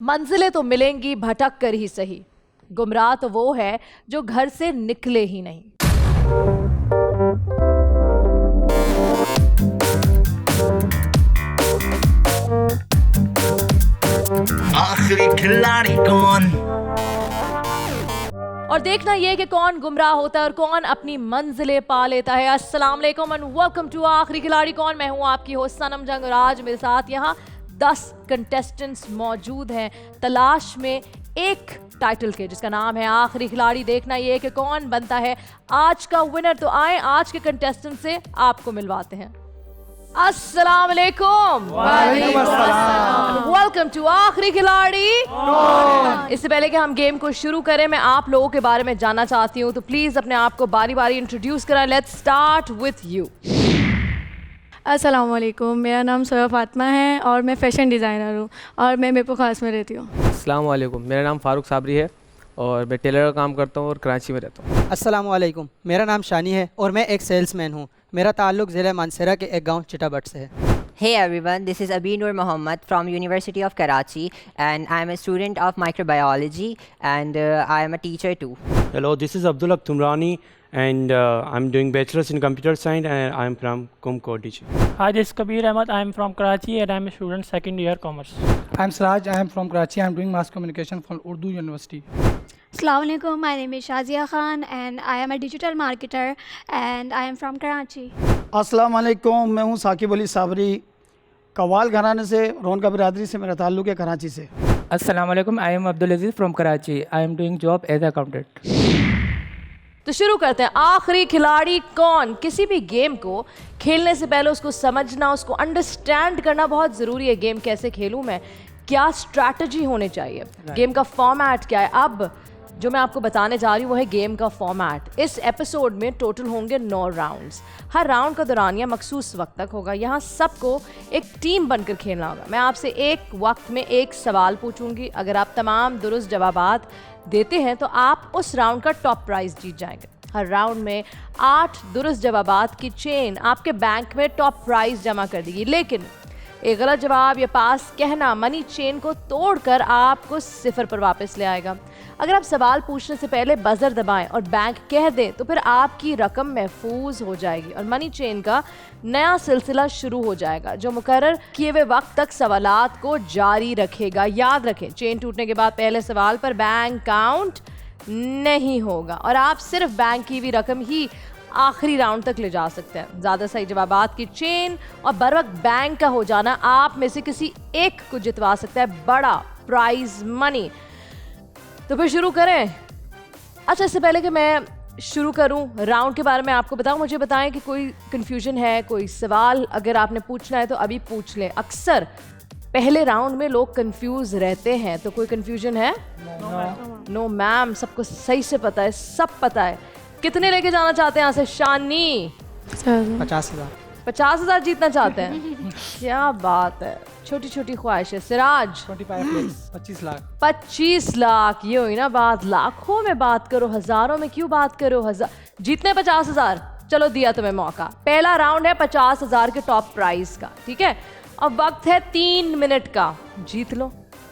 मंजिलें तो मिलेंगी भटक कर ही सही, गुमराह तो वो है जो घर से निकले ही नहीं। आखिरी खिलाड़ी कौन? और देखना ये कि कौन गुमराह होता है और कौन अपनी मंजिलें पा लेता है। अस्सलाम वालेकुम एंड वेलकम टू आखिरी खिलाड़ी कौन। मैं हूँ आपकी होस्ट सनम जंग और आज मेरे साथ यहाँ 10 कंटेस्टेंट्स मौजूद हैं तलाश में एक टाइटल के जिसका नाम है आखिरी खिलाड़ी। देखना ये कि कौन बनता है आज का विनर। तो आए आज के कंटेस्टेंट से आपको मिलवाते हैं। अस्सलाम वालेकुम। वेलकम टू आखिरी खिलाड़ी। इससे पहले कि हम गेम को शुरू करें मैं आप लोगों के बारे में जानना चाहती हूँ, तो प्लीज अपने आप को बारी बारी इंट्रोड्यूस कराएं। Let's start with you. अस्सलाम वालेकुम, मेरा नाम सोया फातिमा है और मैं फ़ैशन डिज़ाइनर हूँ और मैं मेरपुर खास में रहती हूँ। अस्सलाम वालेकुम, मेरा नाम फ़ारूक साबरी है और मैं टेलर का काम करता हूँ और कराची में रहता हूँ। अस्सलाम वालेकुम, मेरा नाम शानी है और मैं एक सेल्समैन हूँ। मेरा ताल्लुक ज़िला मानसरा के एक गांव चिटाबट से है। Hey everyone, this is Abhi Noor Mohammed from University of Karachi and I am a student of microbiology and I am a teacher too. Hello, this is Abdullah Tumrani and I'm doing bachelor's in computer science and I'm from College. Hi, this is Kabir Ahmed. I am from Karachi and I am a student second year commerce. I am Siraj. I am from Karachi. I am doing mass communication from Urdu University. Assalamu alaikum. My name is Shazia Khan and I am a digital marketer and I am from Karachi. अस्सलाम वालेकुम, मैं हूँ साकिब अली साबरी। कवाल घराने से, रौनका बिरादरी से मेरा ताल्लुक़ है कराची से। Assalamu alaikum. I am Abdul Aziz from Karachi. I am doing job as a accountant. तो शुरू करते हैं। आखिरी खिलाड़ी कौन। किसी भी गेम को खेलने से पहले उसको समझना, उसको अंडरस्टैंड करना बहुत ज़रूरी है। गेम कैसे खेलूं मैं, क्या स्ट्रैटेजी होनी चाहिए, गेम का फॉर्मेट क्या है। अब जो मैं आपको बताने जा रही हूँ वो है गेम का फॉर्मेट। इस एपिसोड में टोटल होंगे 9 राउंड्स। हर राउंड का दौरानिया मखसूस वक्त तक होगा। यहाँ सबको एक टीम बनकर खेलना होगा। मैं आपसे एक वक्त में एक सवाल पूछूंगी। अगर आप तमाम दुरुस्त जवाबात देते हैं तो आप उस राउंड का टॉप प्राइज जीत जाएंगे। हर राउंड में 8 दुरुस्त जवाबात की चेन आपके बैंक में टॉप प्राइज जमा कर देगी, लेकिन एक गलत जवाब या पास कहना मनी चेन को तोड़कर आपको 0 पर वापस ले आएगा। अगर आप सवाल पूछने से पहले बजर दबाएं और बैंक कह दें तो फिर आपकी रकम महफूज हो जाएगी और मनी चेन का नया सिलसिला शुरू हो जाएगा जो मुकर्रर किए हुए वक्त तक सवालात को जारी रखेगा। याद रखें, चेन टूटने के बाद पहले सवाल पर बैंक काउंट नहीं होगा और आप सिर्फ बैंक की हुई रकम ही आखिरी राउंड तक ले जा सकते हैं। ज़्यादा सही जवाबात की चेन और बरवक्त बैंक का हो जाना आप में से किसी एक को जितवा सकता है बड़ा प्राइज मनी। तो फिर शुरू करें। अच्छा, इससे पहले कि मैं शुरू करूं राउंड के बारे में आपको बताऊं, मुझे बताएं कि कोई कन्फ्यूजन है, कोई सवाल अगर आपने पूछना है तो अभी पूछ लें। अक्सर पहले राउंड में लोग कंफ्यूज रहते हैं, तो कोई कन्फ्यूजन है? नो मैम, सबको सही से पता है, सब पता है। कितने लेके जाना चाहते हैं यहाँ से? शानी 50,000। 50,000 जीतना चाहते हैं। क्या बात है, छोटी छोटी ख्वाहिश है। सिराज 25 लाख। 25 लाख, ये हुई ना बात। लाखों में बात करो, हजारों में क्यों बात करो। जीतने 50,000। चलो दिया तुम्हें मौका। पहला राउंड है 50,000 के टॉप प्राइज का, ठीक है। अब वक्त है 3 मिनट का, जीत लो।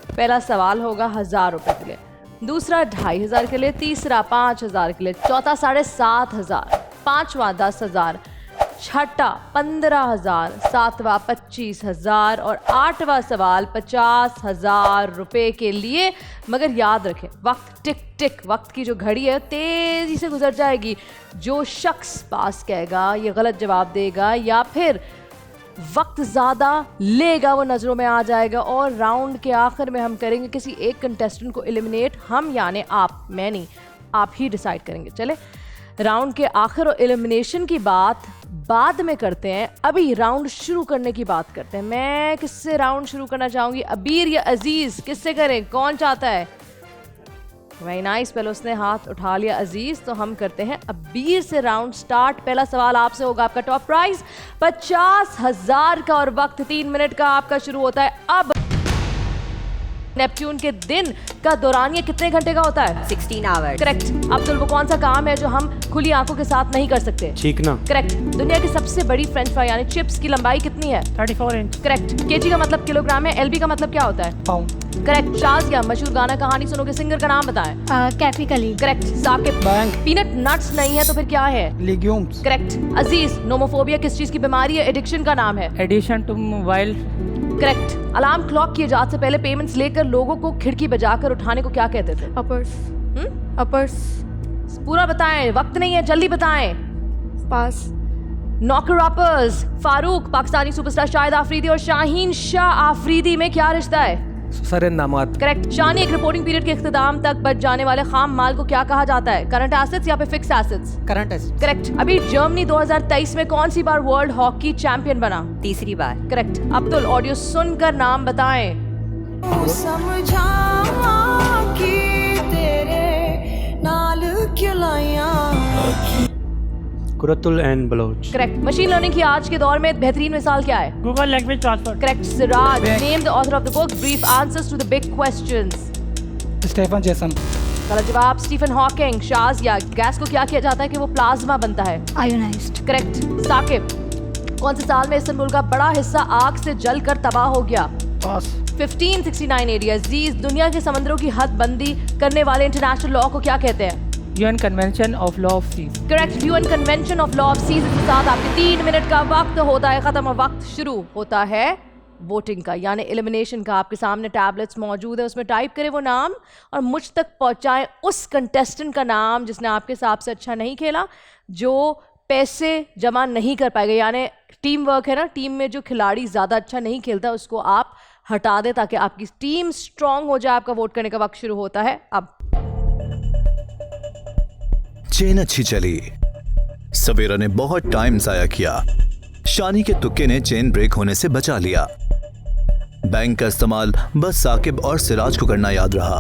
पहला सवाल होगा 1000 रुपए के लिए, दूसरा 2500 के लिए, तीसरा 5000 के लिए, चौथा 7500, पांचवा 10,000, छठा 15,000, सातवां 25,000 और 8वां सवाल 50,000 रुपए के लिए। मगर याद रखें, वक्त टिक टिक, वक्त की जो घड़ी है तेजी से गुजर जाएगी। जो शख्स पास कहेगा, ये गलत जवाब देगा या फिर वक्त ज़्यादा लेगा, वो नज़रों में आ जाएगा और राउंड के आखिर में हम करेंगे किसी एक कंटेस्टेंट को एलिमिनेट। हम यानी आप, मैं नहीं, आप ही डिसाइड करेंगे। चले, राउंड के आखिर और एलिमिनेशन की बात बाद में करते हैं, अभी राउंड शुरू करने की बात करते हैं। मैं किससे राउंड शुरू करना चाहूँगी, अबीर या अजीज़, किससे करें? कौन चाहता है? वेरी नाइस, पहले उसने हाथ उठा लिया अजीज, तो हम करते हैं अबीर से राउंड स्टार्ट। पहला सवाल आपसे होगा, आपका टॉप प्राइज 50,000 का और वक्त 3 मिनट का आपका शुरू होता है अब। नेपच्यून के दिन का दौरानिया कितने घंटे का होता है? 16 hours. करेक्ट। अब्दुल, वो कौन सा काम है जो हम खुली आंखों के साथ नहीं कर सकते? चीखना। करेक्ट। दुनिया की सबसे बड़ी फ्रेंच फ्राई यानी चिप्स की लंबाई कितनी है? 34 inch. करेक्ट। केजी का मतलब किलोग्राम है, एलबी का मतलब क्या होता है? पाउंड। करेक्ट। शाज़िया, मशहूर गाना कहानी सुनो के सिंगर का नाम बताएं। Kaifi Khalil. Correct. Saqib, bank. Peanut nuts नहीं है तो फिर क्या है? लेग्यूम्स। करेक्ट। अजीज, नोमोफोबिया किस चीज की बीमारी है? एडिक्शन का नाम है। Addition to mobile. Correct. Alarm clock की इजाजत से पहले पेमेंट्स लेकर लोगों को खिड़की बजाकर उठाने को क्या कहते थे? अपर्स। अपर्स। पूरा बताएं, वक्त नहीं है, जल्दी बताएं। Pass. Knocker uppers. Farooq, Pakistani superstar Shahid Afridi और शाहीन शाह आफरीदी में क्या रिश्ता है? सरनामात। करेक्ट। शानी, एक रिपोर्टिंग पीरियड के इख्तिताम तक बच जाने वाले खाम माल को क्या कहा जाता है? करंट एसेट्स या फिर fix assets? Current assets. Correct. अभी जर्मनी 2023 में कौन सी बार वर्ल्ड हॉकी चैंपियन बना? तीसरी बार. करेक्ट। अब्दुल, ऑडियो सुनकर नाम बताएं। Qurratul and Baloch. Correct. Machine learning की आज के दौर में बेहतरीन मिसाल क्या है? Google language transfer. Correct. Siraj, name the author of the book brief answers to the big questions. Stephen Jason. गलत जवाब, स्टीफन हॉकिंग। शाज़िया, गैस को क्या किया जाता है कि वो प्लाज्मा बनता है? आयोनाइज्ड। करेक्ट। साकिब, कौन से साल में इस्तांबुल का बड़ा हिस्सा आग से जलकर तबाह हो गया? पास। 1569 AD। अजीज, दुनिया के समंदरों की हद बंदी करने वाले इंटरनेशनल लॉ को क्या कहते हैं? UN Convention of Law of Seas. Correct. UN convention of law of seas के साथ आपके 3 मिनट का वक्त होता है खत्म और वक्त शुरू होता है वोटिंग का यानी एलिमिनेशन का। आपके सामने टैबलेट्स मौजूद है, उसमें टाइप करें वो नाम और मुझ तक पहुंचाएं उस कंटेस्टेंट का नाम जिसने आपके हिसाब से अच्छा नहीं खेला, जो पैसे जमा नहीं कर पाएगा। यानी टीम वर्क है ना, टीम में जो खिलाड़ी ज़्यादा अच्छा नहीं खेलता उसको आप हटा दें ताकि आपकी टीम स्ट्रांग हो जाए। आपका वोट करने का वक्त शुरू होता है अब। चेन अच्छी चली, सवेरा ने बहुत टाइम जाया किया। शानी के तुक्के ने चेन ब्रेक होने से बचा लिया। बैंक का इस्तेमाल बस साकिब और सिराज को करना याद रहा।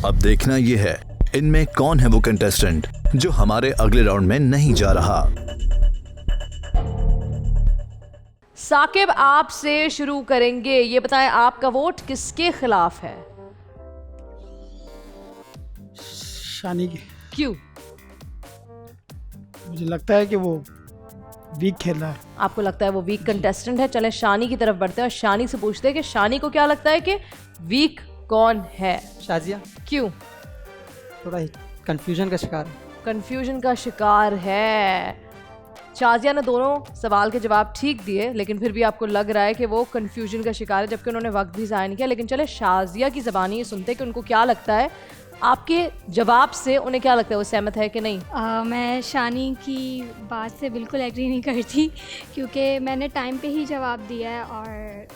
अब देखना यह है इनमें कौन है वो कंटेस्टेंट जो हमारे अगले राउंड में नहीं जा रहा। साकिब, आपसे शुरू करेंगे। ये बताएं आपका वोट किसके खिलाफ है? शानी की। क्यों? मुझे लगता है कि वो वीक खेल रहा है। आपको लगता है वो वीक कंटेस्टेंट है? चलें शानी की तरफ बढ़ते हैं और शानी से पूछते हैं कि शानी को क्या लगता है कि वीक कौन है? शाजिया। क्यों? थोड़ा ही कंफ्यूजन का शिकार है। कंफ्यूजन का शिकार है। शाजिया ने दोनों सवाल के जवाब ठीक दिए लेकिन फिर भी आपको लग रहा है कि वो कंफ्यूजन का शिकार है जबकि उन्होंने वक्त भी ज़ाया नहीं किया। लेकिन चले शाजिया की ज़बानी ये सुनते कि उनको क्या लगता है। आपके जवाब से उन्हें क्या लगता है, वो सहमत है कि नहीं? मैं शानी की बात से बिल्कुल एग्री नहीं करती क्योंकि मैंने टाइम पे ही जवाब दिया है और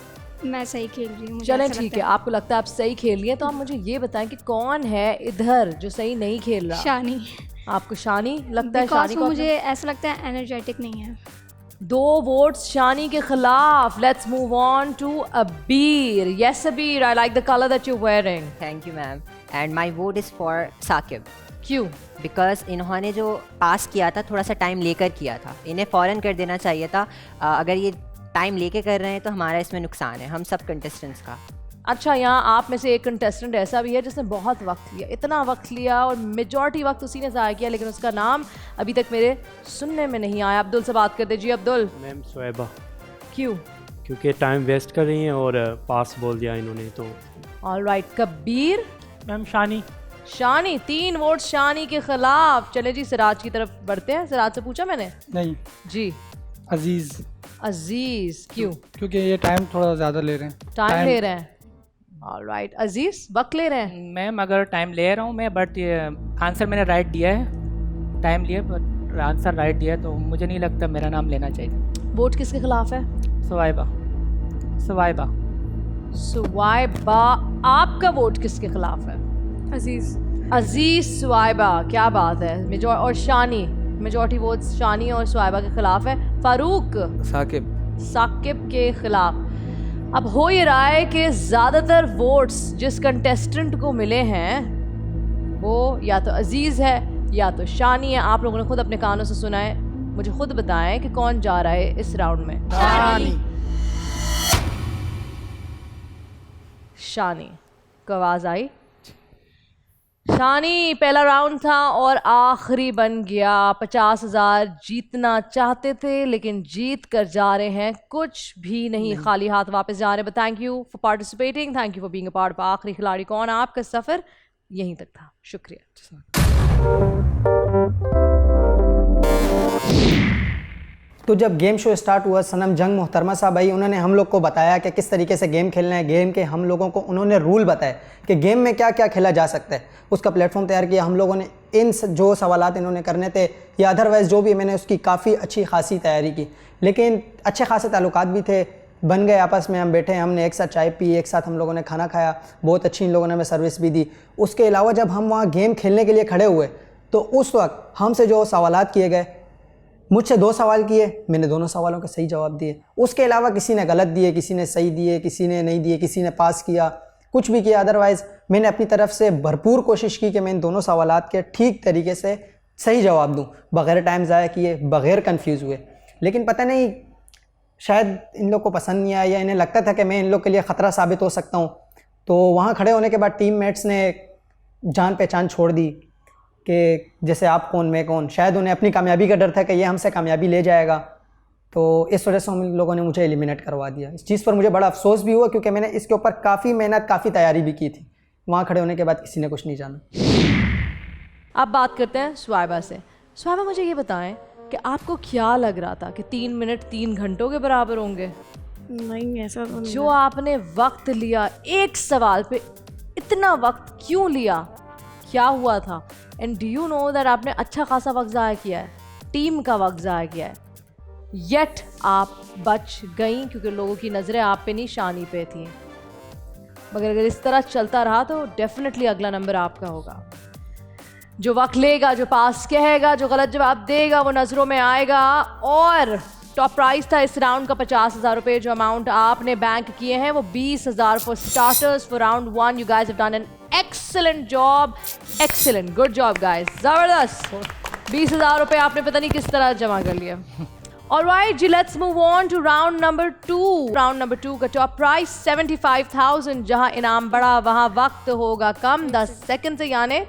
मैं सही खेल रही हूँ। चलें ठीक है, आपको लगता है आप सही खेल रही हैं तो आप मुझे ये बताएं कि कौन है इधर जो सही नहीं खेल रहा? शानी। आपको शानी लगता है? बिकॉज शानी को मुझे ऐसा लगता है एनर्जेटिक नहीं है। 2 वोट्स शानी के खिलाफ। Let's move on to Abir. Yes Abir, I like the colour that you wearing. Thank you ma'am and my vote is for Saqib. क्यों? बिकॉज इन्होंने जो पास किया था थोड़ा सा टाइम लेकर किया था, इन्हें फ़ौरन कर देना चाहिए था। अगर ये टाइम लेके कर रहे हैं तो हमारा इसमें नुकसान है, हम सब कंटेस्टेंट्स का। अच्छा, यहाँ आप में से एक कंटेस्टेंट ऐसा भी है जिसने बहुत वक्त लिया, इतना वक्त लिया और मेजॉरिटी वक्त उसी ने ज़ाया किया लेकिन उसका नाम अभी तक मेरे सुनने में नहीं आया। अब्दुल से बात कर दीजिए। अब्दुल। मैम सुएबा। क्यों? क्योंकि टाइम वेस्ट कर रही हैं और पास बोल दिया इन्होंने तो। ऑलराइट। कबीर। मैम शानी। शानी, 3 वोट शानी के खिलाफ। चले जी सिराज की तरफ बढ़ते हैं। सिराज से पूछा मैंने? नहीं। जी। अजीज। अजीज। क्यों? क्योंकि ये टाइम थोड़ा ज़्यादा ले रहे हैं। टाइम ले रहे हैं। ऑलराइट। अजीज, वक्त ले रहे हैं? मैम अगर टाइम ले रहा हूँ मैं बट ये आंसर मैंने राइट दिया है, टाइम लिया बट आंसर राइट दिया है तो मुझे नहीं लगता मेरा नाम लेना चाहिए। वोट किसके खिलाफ है? सुवाइबा। सुवाइबा। सुवाइबा। आपका वोट किसके खिलाफ है? अजीज़। अजीज सुवाइबा। क्या बात है। और शानी, मेजॉरिटी वोट्स शानी और सुवाइबा के खिलाफ है। फारूक। साकिब। साकिब के खिलाफ। अब हो ये रहा है कि ज़्यादातर वोट्स जिस कंटेस्टेंट को मिले हैं वो या तो अजीज़ है या तो शानी है। आप लोगों ने खुद अपने कानों से सुना है, मुझे खुद बताएं कि कौन जा रहा है इस राउंड में। शानी को आवाज़ आई। शानी पहला राउंड था और आखिरी बन गया। 50,000 जीतना चाहते थे लेकिन जीत कर जा रहे हैं, कुछ भी नहीं, खाली हाथ वापस जा रहे हैं। Thank you for participating, thank you for being a part of आखिरी खिलाड़ी कौन। आपका सफ़र यहीं तक था, शुक्रिया। तो जब गेम शो स्टार्ट हुआ, सनम जंग मोहतरमा साहब आई, उन्होंने हम लोग को बताया कि किस तरीके से गेम खेलना है। गेम के हम लोगों को उन्होंने रूल बताए कि गेम में क्या क्या खेला जा सकता है, उसका प्लेटफॉर्म तैयार किया। हम लोगों ने इन जो सवालात इन्होंने करने थे या अदरवाइज़ जो भी, मैंने उसकी काफ़ी अच्छी खासी तैयारी की। लेकिन अच्छे खासे ताल्लुकात भी थे, बन गए आपस में। हम बैठे, हमने एक साथ चाय पी, एक साथ हम लोगों ने खाना खाया, बहुत अच्छी इन लोगों ने हमें सर्विस भी दी। उसके अलावा जब हम वहाँ गेम खेलने के लिए खड़े हुए तो उस वक्त हमसे जो सवालात किए गए, मुझसे 2 सवाल किए, मैंने दोनों सवालों के सही जवाब दिए। उसके अलावा किसी ने गलत दिए, किसी ने सही दिए, किसी ने नहीं दिए, किसी ने पास किया, कुछ भी किया। अदरवाइज़ मैंने अपनी तरफ से भरपूर कोशिश की कि मैं इन दोनों सवालात के ठीक तरीके से सही जवाब दूं, बग़ैर टाइम ज़ाया किए, बग़ैर कंफ्यूज हुए। लेकिन पता नहीं, शायद इन लोग को पसंद नहीं आया या इन्हें लगता था कि मैं इन लोग के लिए ख़तरा साबित हो सकता हूँ। तो वहाँ खड़े होने के बाद टीममेट्स ने जान पहचान छोड़ दी कि जैसे आप कौन मैं कौन। शायद उन्हें अपनी कामयाबी का डर था कि ये हमसे कामयाबी ले जाएगा, तो इस वजह से हम लोगों ने मुझे एलिमिनेट करवा दिया। इस चीज़ पर मुझे बड़ा अफसोस भी हुआ क्योंकि मैंने इसके ऊपर काफ़ी मेहनत, काफ़ी तैयारी भी की थी। वहाँ खड़े होने के बाद किसी ने कुछ नहीं जाना। अब बात करते हैं स्वाइबा से। स्वाइबा, मुझे ये बताएं कि आपको क्या लग रहा था कि 3 मिनट 3 घंटों के बराबर होंगे? नहीं, ऐसा तो नहीं। जो आपने वक्त लिया एक सवाल पे, इतना वक्त क्यों लिया, क्या हुआ था? And do you know that आपने अच्छा खासा वक्त ज़ाया किया है, टीम का वक्त ज़ाया किया है, येट आप बच गई क्योंकि लोगों की नज़रें आप पे नहीं, शानी पे थी। मगर अगर इस तरह चलता रहा तो डेफिनेटली अगला नंबर आपका होगा। जो वक्त लेगा, जो पास कहेगा, जो गलत जवाब देगा, वो नज़रों में आएगा। और टॉप प्राइस था इस राउंड का 50,000 रुपये। जो अमाउंट आपने बैंक किए हैं वो 20,000 for starters for round 1। You guys have done an excellent job, excellent, good job guys, ज़बरदस्त। 20,000 रुपये आपने पता नहीं किस तरह जमा कर लिया। ऑलराइट जी, let's move on to round number 2। Round number 2 का टॉप प्राइस 75,000। जहां इनाम बड़ा वहां वक्त होगा कम, 10 सेकंड से, यानी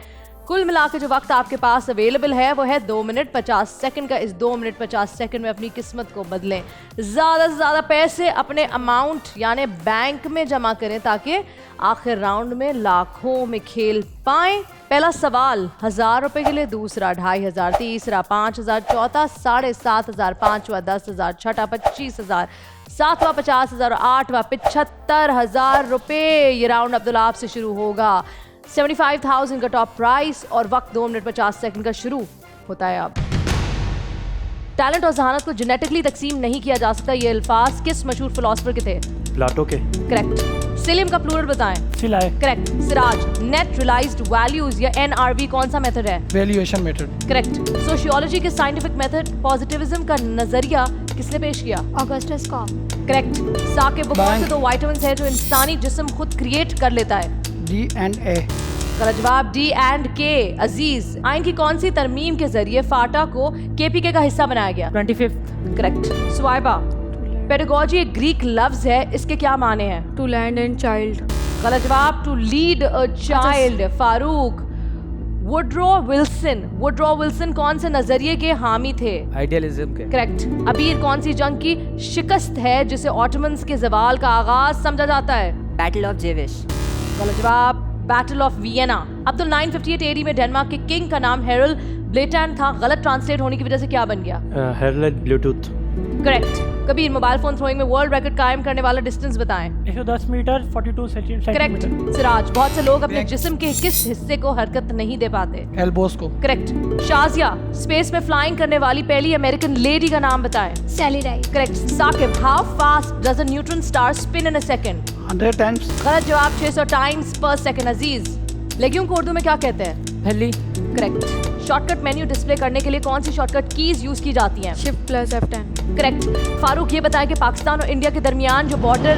कुल मिला के जो वक्त आपके पास अवेलेबल है वो है 2 मिनट 50 सेकंड का। इस 2 मिनट 50 सेकंड में अपनी किस्मत को बदलें, ज़्यादा से ज़्यादा पैसे अपने अमाउंट यानी बैंक में जमा करें ताकि आखिर राउंड में लाखों में खेल पाएं। पहला सवाल 1,000 रुपये के लिए, दूसरा 2,500, तीसरा 5,000, चौथा 7,500, पाँचवा 10,000, छठा 25,000, सातवां 50,000 और आठवां 75,000 रुपये। ये राउंड अब्दुल्ला आपसे शुरू होगा। 75,000 का टॉप प्राइस और वक्त 2 मिनट 50 सेकंड का शुरू होता है। अब टैलेंट और जहानत को जेनेटिकली तकसीम नहीं किया जा सकता, ये अल्फाज किस मशहूर फिलोसफर के थे? प्लाटो के। करेक्ट। सिलिम का प्लूरल बताएं। Cilia. Correct. Siraj. Net realized values या NRV कौन सा मेथड है? Valuation method. करेक्ट। सोशियोलॉजी के साइंटिफिक मेथड पॉजिटिविज्म का नजरिया किसने पेश किया? Augustus Kock. करेक्ट। साकिब, वो कौन से 2 विटामिन्स है जो इंसानी जिस्म खुद क्रिएट कर लेता है? D&A। गलत जवाब D&K। अजीज, आइन की कौन सी तरमीम के जरिए फाटा को KPK का हिस्सा बनाया गया? 25th। करेक्ट। स्वाइबा, पेडागोजी एक ग्रीक लफ्ज है, इसके क्या माने हैं? To land and child. गलत जवाब to lead a child. Farooq, Woodrow Wilson कौन से नजरिए के हामी थे? आइडियलिज्म के। करेक्ट। अबीर कौन सी जंग की शिकस्त है जिसे ऑटोमन्स के जवाल का आगाज समझा जाता है? Battle of Jewish. गलत जवाब बैटल ऑफ वियना। अब तो 958 AD में डेनमार्क के किंग का नाम हेरल्ड ब्लेटैन था, गलत ट्रांसलेट होने की वजह से क्या बन गया? Harald Bluetooth. Correct. Kabir, mobile phone throwing में वर्ल्ड रिकॉर्ड कायम करने वाला डिस्टेंस बताएं। 110 मीटर 42 सेंटीमीटर। करेक्ट। सिराज, बहुत से लोग अपने जिस्म के किस हिस्से को हरकत नहीं दे पाते? एल्बोस को। करेक्ट। शाजिया, स्पेस में फ्लाइंग करने वाली पहली अमेरिकन लेडी का नाम बताएं। Sally Ride. Correct. Saqib, how fast does a neutron star spin in a second? 100 times. गलत जवाब 600 टाइम्स पर सेकंड। अजीज, लेग्यूम को उर्दू में क्या कहते हैं? फली। करेक्ट। शॉर्टकट मेन्यू डिस्प्ले करने के लिए कौन सी शॉर्टकट कीज यूज की जाती हैं? Shift plus F10। Correct. Farooq, ये बताएं कि पाकिस्तान और इंडिया के दरमियान जो बॉर्डर,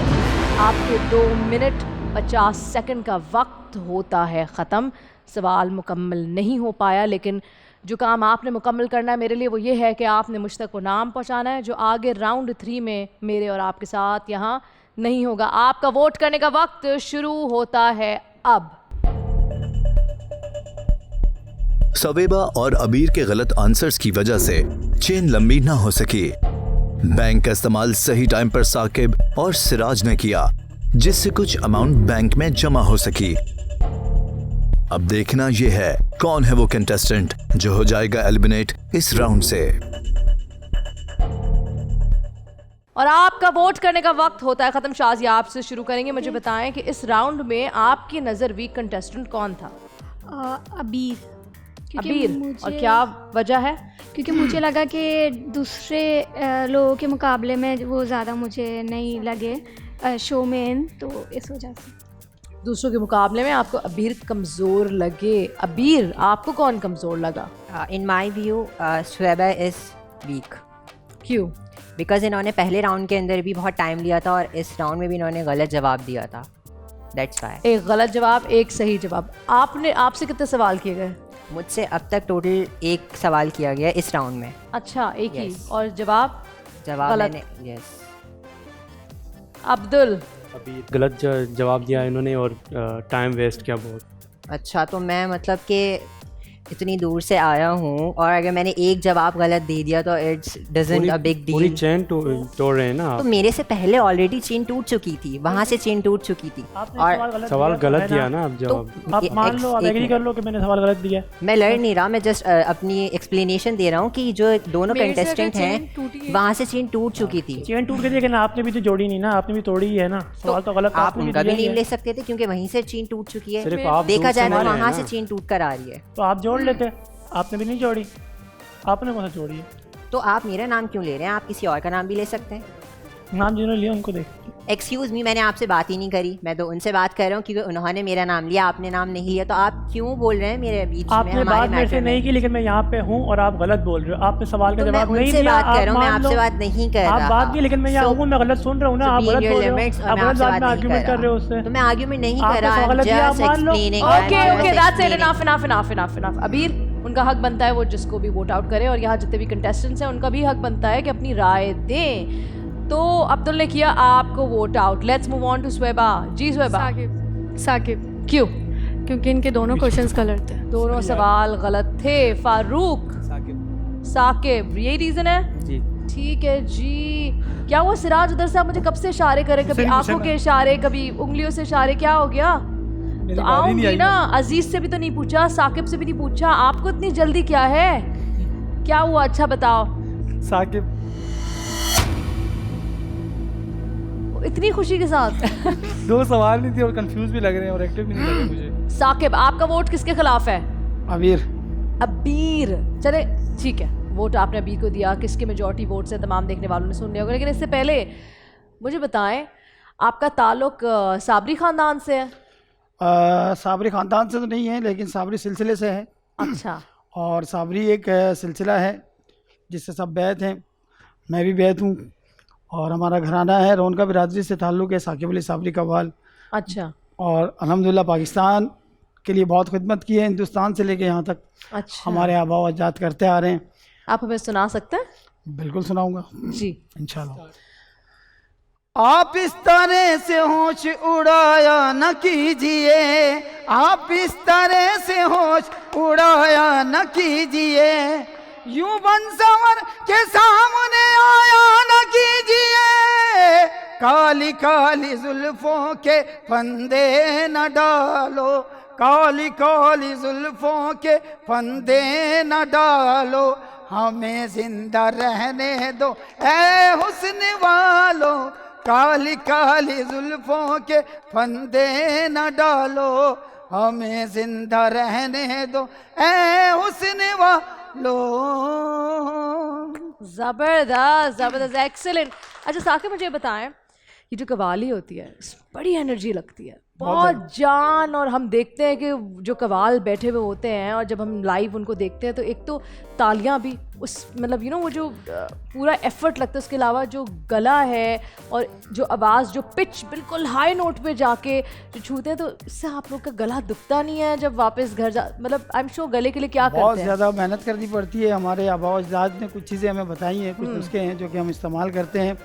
आपके 2 मिनट 50 सेकंड का वक्त होता है ख़त्म। सवाल मुकम्मल नहीं हो पाया, लेकिन जो काम आपने मुकम्मल करना है मेरे लिए वो ये है कि आपने मुझ तक वो नाम पहुँचाना है जो आगे राउंड 3 में मेरे और आपके साथ यहाँ नहीं होगा। आपका वोट करने का वक्त शुरू होता है अब। सवेबा और अबीर के गलत आंसर्स की वजह से चेन लंबी ना हो सकी। बैंक का इस्तेमाल सही टाइम पर साकिब और सिराज ने किया, जिससे कुछ अमाउंट बैंक में जमा हो सकी। अब देखना यह है कौन है वो कंटेस्टेंट जो हो जाएगा एलिमिनेट इस राउंड से। और आपका वोट करने का वक्त होता है खत्म। शाज़िया, आपसे शुरू करेंगे। मुझे बताएं कि इस राउंड में आपकी नज़र वीक कंटेस्टेंट कौन था? अबीर। क्योंकि अबीर। और क्या वजह है? क्योंकि मुझे लगा कि दूसरे लोगों के मुकाबले में वो ज़्यादा मुझे नहीं लगे शो में, तो इस वजह से। दूसरों के मुकाबले में आपको अबीर कमज़ोर लगे। अबीर, आपको कौन कमज़ोर लगा? इन माई व्यू शुएबा इज़ वीक। क्यों? बिकॉज इन्होंने पहले राउंड के अंदर भी बहुत टाइम लिया था और इस राउंड में भी इन्होंने गलत जवाब दिया था। That's why. एक गलत जवाब, एक सही जवाब। आपसे कितने सवाल किए गए? मुझसे अब तक टोटल एक सवाल किया गया इस राउंड में। अच्छा, एक ही। Yes. और जवाब गलत। मैंने यस। अब्दुल। अभी गलत जवाब दिया इन्होंने और टाइम वेस्ट किया बहुत। अच्छा, तो मैं मतलब कि इतनी दूर से आया हूँ और अगर मैंने एक जवाब गलत दे दिया तो it's doesn't a big deal. पूरी चेन तोड़ रहे हैं ना तो मेरे से पहले ऑलरेडी चेन टूट चुकी थी, वहाँ से चेन टूट चुकी थी। और सवाल गलत दिया ना आप जवाब। तो आप मान लो, आप एग्री कर लो कि मैंने सवाल गलत दिया। मैं लड़ नहीं रहा, मैं जस्ट अपनी एक्सप्लेनेशन दे रहा हूँ कि जो दोनों कंटेस्टेंट हैं वहाँ से चेन टूट चुकी थी। चेन टूट गई, लेकिन आपने भी तो जोड़ी नहीं ना, आपने भी तोड़ी ही है ना। सवाल तो गलत आप उनका भी नहीं ले सकते थे क्योंकि वहीं से चेन टूट चुकी है। सिर्फ आप देखा जाए तो दूर से वहाँ मारे से हैं चेन टूट कर आ रही है। तो आप जोड़ लेते, आपने भी नहीं जोड़ी। आपने कौन सा जोड़ी है? तो आप मेरा नाम क्यों ले रहे हैं? आप किसी और का नाम भी ले सकते हैं। नाम जिन्होंने लिया उनको देख। एक्सक्यूज़ मी, मैंने आपसे बात ही नहीं करी। मैं तो उनसे बात कर रहा हूँ क्योंकि उन्होंने मेरा नाम लिया, आपने नाम नहीं लिया। तो आप क्यों बोल रहे हैं मेरे बीच में? आपने बात मेरे से नहीं की, लेकिन मैं यहाँ पे हूँ और आप गलत बोल रहे हो। आपने सवाल का जवाब नहीं दिया। बात कर रहा हूँ, मैं आपसे बात नहीं कर रहा। आप बात की, लेकिन मैं यहाँ हूँ, मैं गलत सुन रहा हूँ ना। आप गलत बोल रहे हो, आप गलत बात में आर्गुमेंट कर रहे हो उससे। तो मैं आर्गुमेंट नहीं कर रहा, just explaining. Okay, that's it. Enough. अबीर, उनका हक बनता है वो जिसको भी वोट आउट करे, और यहाँ जितने भी कंटेस्टेंट्स हैं उनका भी हक बनता है कि अपनी राय दें। तो अब्दुल ने किया आपको vote out. Let's move on to Suweba. जी स्वेबा। साकिब। क्यों? क्योंकि इनके दोनों क्वेश्चंस गलत थे। दोनों सवाल गलत थे। फारूक। साकिब, यही रीजन है? जी। ठीक है जी। क्या हुआ सिराज? उधर से आप मुझे कब से इशारे करे, कभी आंखों के इशारे, कभी उंगलियों से इशारे, क्या हो गया? तो आऊंगी ना। अजीज से भी तो नहीं पूछा, साकिब से भी नहीं पूछा, आपको इतनी जल्दी क्या है? क्या हुआ? अच्छा बताओ। साकिब। इतनी खुशी के साथ दो सवाल नहीं थे और कंफ्यूज भी लग रहे हैं और एक्टिव भी नहीं लगे मुझे। साकिब, आपका वोट किसके खिलाफ है? अबीर। अबीर। चले ठीक है, वोट आपने अबीर को दिया। किसके मेजॉरिटी वोट से तमाम देखने वालों ने सुन लिया होगा। लेकिन इससे पहले मुझे बताएं, आपका ताल्लुक साबरी ख़ानदान से है? साबरी ख़ानदान से तो नहीं है, लेकिन साबरी सिलसिले से है। अच्छा। और साबरी एक सिलसिला है जिससे सब बैत हैं, मैं भी बैत हूँ, और हमारा घराना है रौनका बिरादरी से ताल्लुक़ है, साकिब अली साबरी कव्वाल। अच्छा। और अल्हम्दुलिल्लाह पाकिस्तान के लिए बहुत खिदमत की है, हिंदुस्तान से लेके यहाँ तक। अच्छा। हमारे आबा व अजदाद करते आ रहे हैं। आप हमें सुना सकते हैं? बिल्कुल सुनाऊंगा जी, इंशाल्लाह। आप इस तरह से होश उड़ाया न कीजिए, आप इस तरह से होश उड़ाया न कीजिए, यूं बन संवर के सामने आया न कीजिए, काली काली जुल्फों के फंदे न डालो, काली काली जुल्फों के फंदे न डालो, हमें जिंदा रहने दो ऐ हुस्न वालो, काली काली जुल्फों के फंदे न डालो, हमें जिंदा रहने दो ऐ हुस्न वालो। जबरदस्त जबरदस्त, एक्सीलेंट। अच्छा साकिब, मुझे बताएं, ये जो कवाली होती है बड़ी एनर्जी लगती है, बहुत जान। और हम देखते हैं कि जो कवाल बैठे हुए होते हैं और जब हम लाइव उनको देखते हैं तो एक तो तालियां भी उस मतलब वो जो पूरा एफर्ट लगता है, उसके अलावा जो गला है और जो आवाज़, जो पिच बिल्कुल हाई नोट पे जाके जो छूते हैं, तो इससे आप लोग का गला दुखता नहीं है जब वापस घर जा? मतलब आई एम श्योर गले के लिए क्या करते हैं? बहुत ज़्यादा मेहनत करनी पड़ती है। हमारे आबा अजदाद ने कुछ चीज़ें हमें बताई हैं, कुछ नुस्खे हैं जो कि हम इस्तेमाल करते हैं।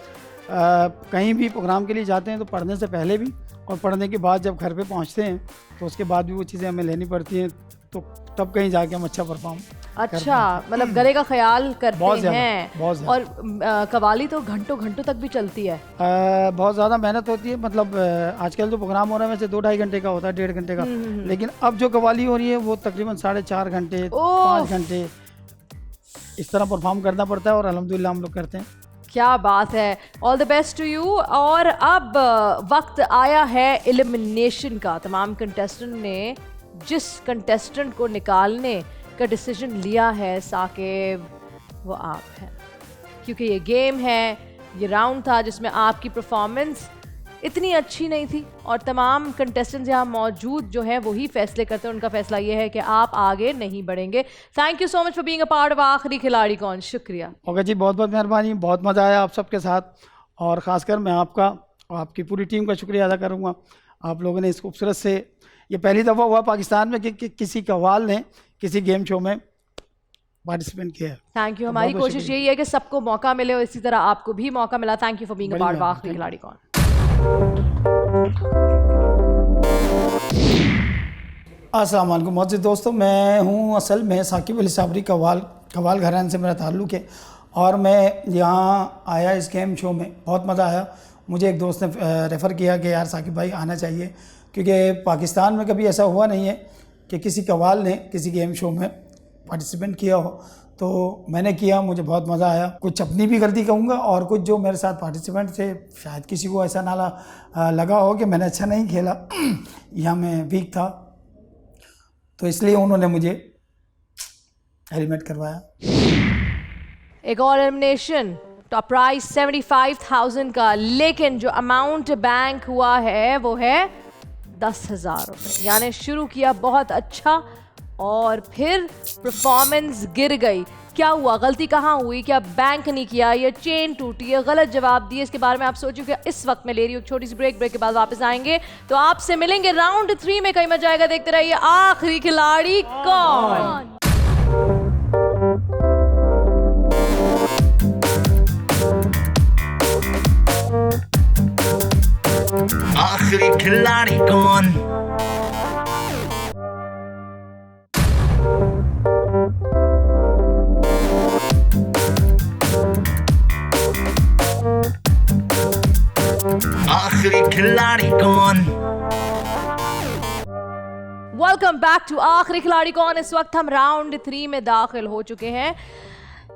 कहीं भी प्रोग्राम के लिए जाते हैं तो पढ़ने से पहले भी और पढ़ने के बाद जब घर पे पहुंचते हैं तो उसके बाद भी वो चीज़ें हमें लेनी पड़ती हैं, तो तब कहीं जाके हम अच्छा परफॉर्म। अच्छा, मतलब गले का ख्याल करते बहुत ज़्यादा, हैं। बहुत ज़्यादा। और कवाली तो घंटों घंटों तक भी चलती है। बहुत ज़्यादा मेहनत होती है, मतलब आजकल जो प्रोग्राम हो रहा है वैसे 2-2.5 घंटे का होता है, 1.5 घंटे का, लेकिन अब जो कवाली हो रही है वो तकरीबन 4.5 घंटे 5 घंटे इस तरह परफॉर्म करना पड़ता है और अल्हम्दुलिल्लाह हम लोग करते हैं। क्या बात है, all the best to you. और अब वक्त आया है एलिमिनेशन का। तमाम कंटेस्टेंट ने जिस कंटेस्टेंट को निकालने का डिसीजन लिया है साकिब, वो आप हैं, क्योंकि ये गेम है, ये राउंड था जिसमें आपकी परफॉर्मेंस इतनी अच्छी नहीं थी और तमाम कंटेस्टेंट्स यहाँ मौजूद जो हैं वही फैसले करते हैं। उनका फैसला ये है कि आप आगे नहीं बढ़ेंगे। Thank you so much for being a part of आखिरी खिलाड़ी कौन। शुक्रिया। ओके जी, बहुत बहुत मेहरबानी, बहुत मज़ा आया आप सबके साथ और ख़ासकर मैं आपका और आपकी पूरी टीम का शुक्रिया अदा करूँगा। आप लोगों ने इस खूबसूरत से, ये पहली दफ़ा हुआ पाकिस्तान में कि किसी कव्वाल ने किसी गेम शो में पार्टिसिपेट किया है। Thank you. हमारी कोशिश यही है कि सबको मौका मिले और इसी तरह आपको भी मौका मिला। Thank you for being a part of आखिरी खिलाड़ी कौन। अस्सलाम वालेकुम मोअज़्ज़िज़ दोस्तों, मैं हूँ असल में साकिब अली साबरी कव्वाल घराने से मेरा ताल्लुक़ है और मैं यहाँ आया इस गेम शो में, बहुत मज़ा आया। मुझे एक दोस्त ने रेफ़र किया कि यार साकिब भाई आना चाहिए, क्योंकि पाकिस्तान में कभी ऐसा हुआ नहीं है कि किसी कव्वाल ने किसी गेम शो में पार्टिसिपेट किया हो, तो मैंने किया, मुझे बहुत मज़ा आया। कुछ अपनी भी गलती कहूँगा और कुछ जो मेरे साथ पार्टिसिपेंट थे शायद किसी को ऐसा ना लगा हो कि मैंने अच्छा नहीं खेला या मैं वीक था, तो इसलिए उन्होंने मुझे एलिमिनेट करवाया। एक और एलिमिनेशन, टॉप प्राइज 75,000 का, लेकिन जो अमाउंट बैंक हुआ है वो है 10,000 रुपये। यानी शुरू किया बहुत अच्छा और फिर परफॉर्मेंस गिर गई। क्या हुआ, गलती कहाँ हुई, क्या बैंक नहीं किया, या चेन टूटी, या गलत जवाब दिए, इसके बारे में आप सोचिए। इस वक्त मैं ले रही हूँ छोटी सी ब्रेक के बाद वापस आएंगे तो आपसे मिलेंगे राउंड 3 में। कहीं मजा आएगा, देखते रहिए आखिरी खिलाड़ी कौन। आखिरी खिलाड़ी कौन। आखिरी खिलाड़ी कौन। वेलकम बैक टू आखिरी खिलाड़ी कौन। इस वक्त हम राउंड 3 में दाखिल हो चुके हैं।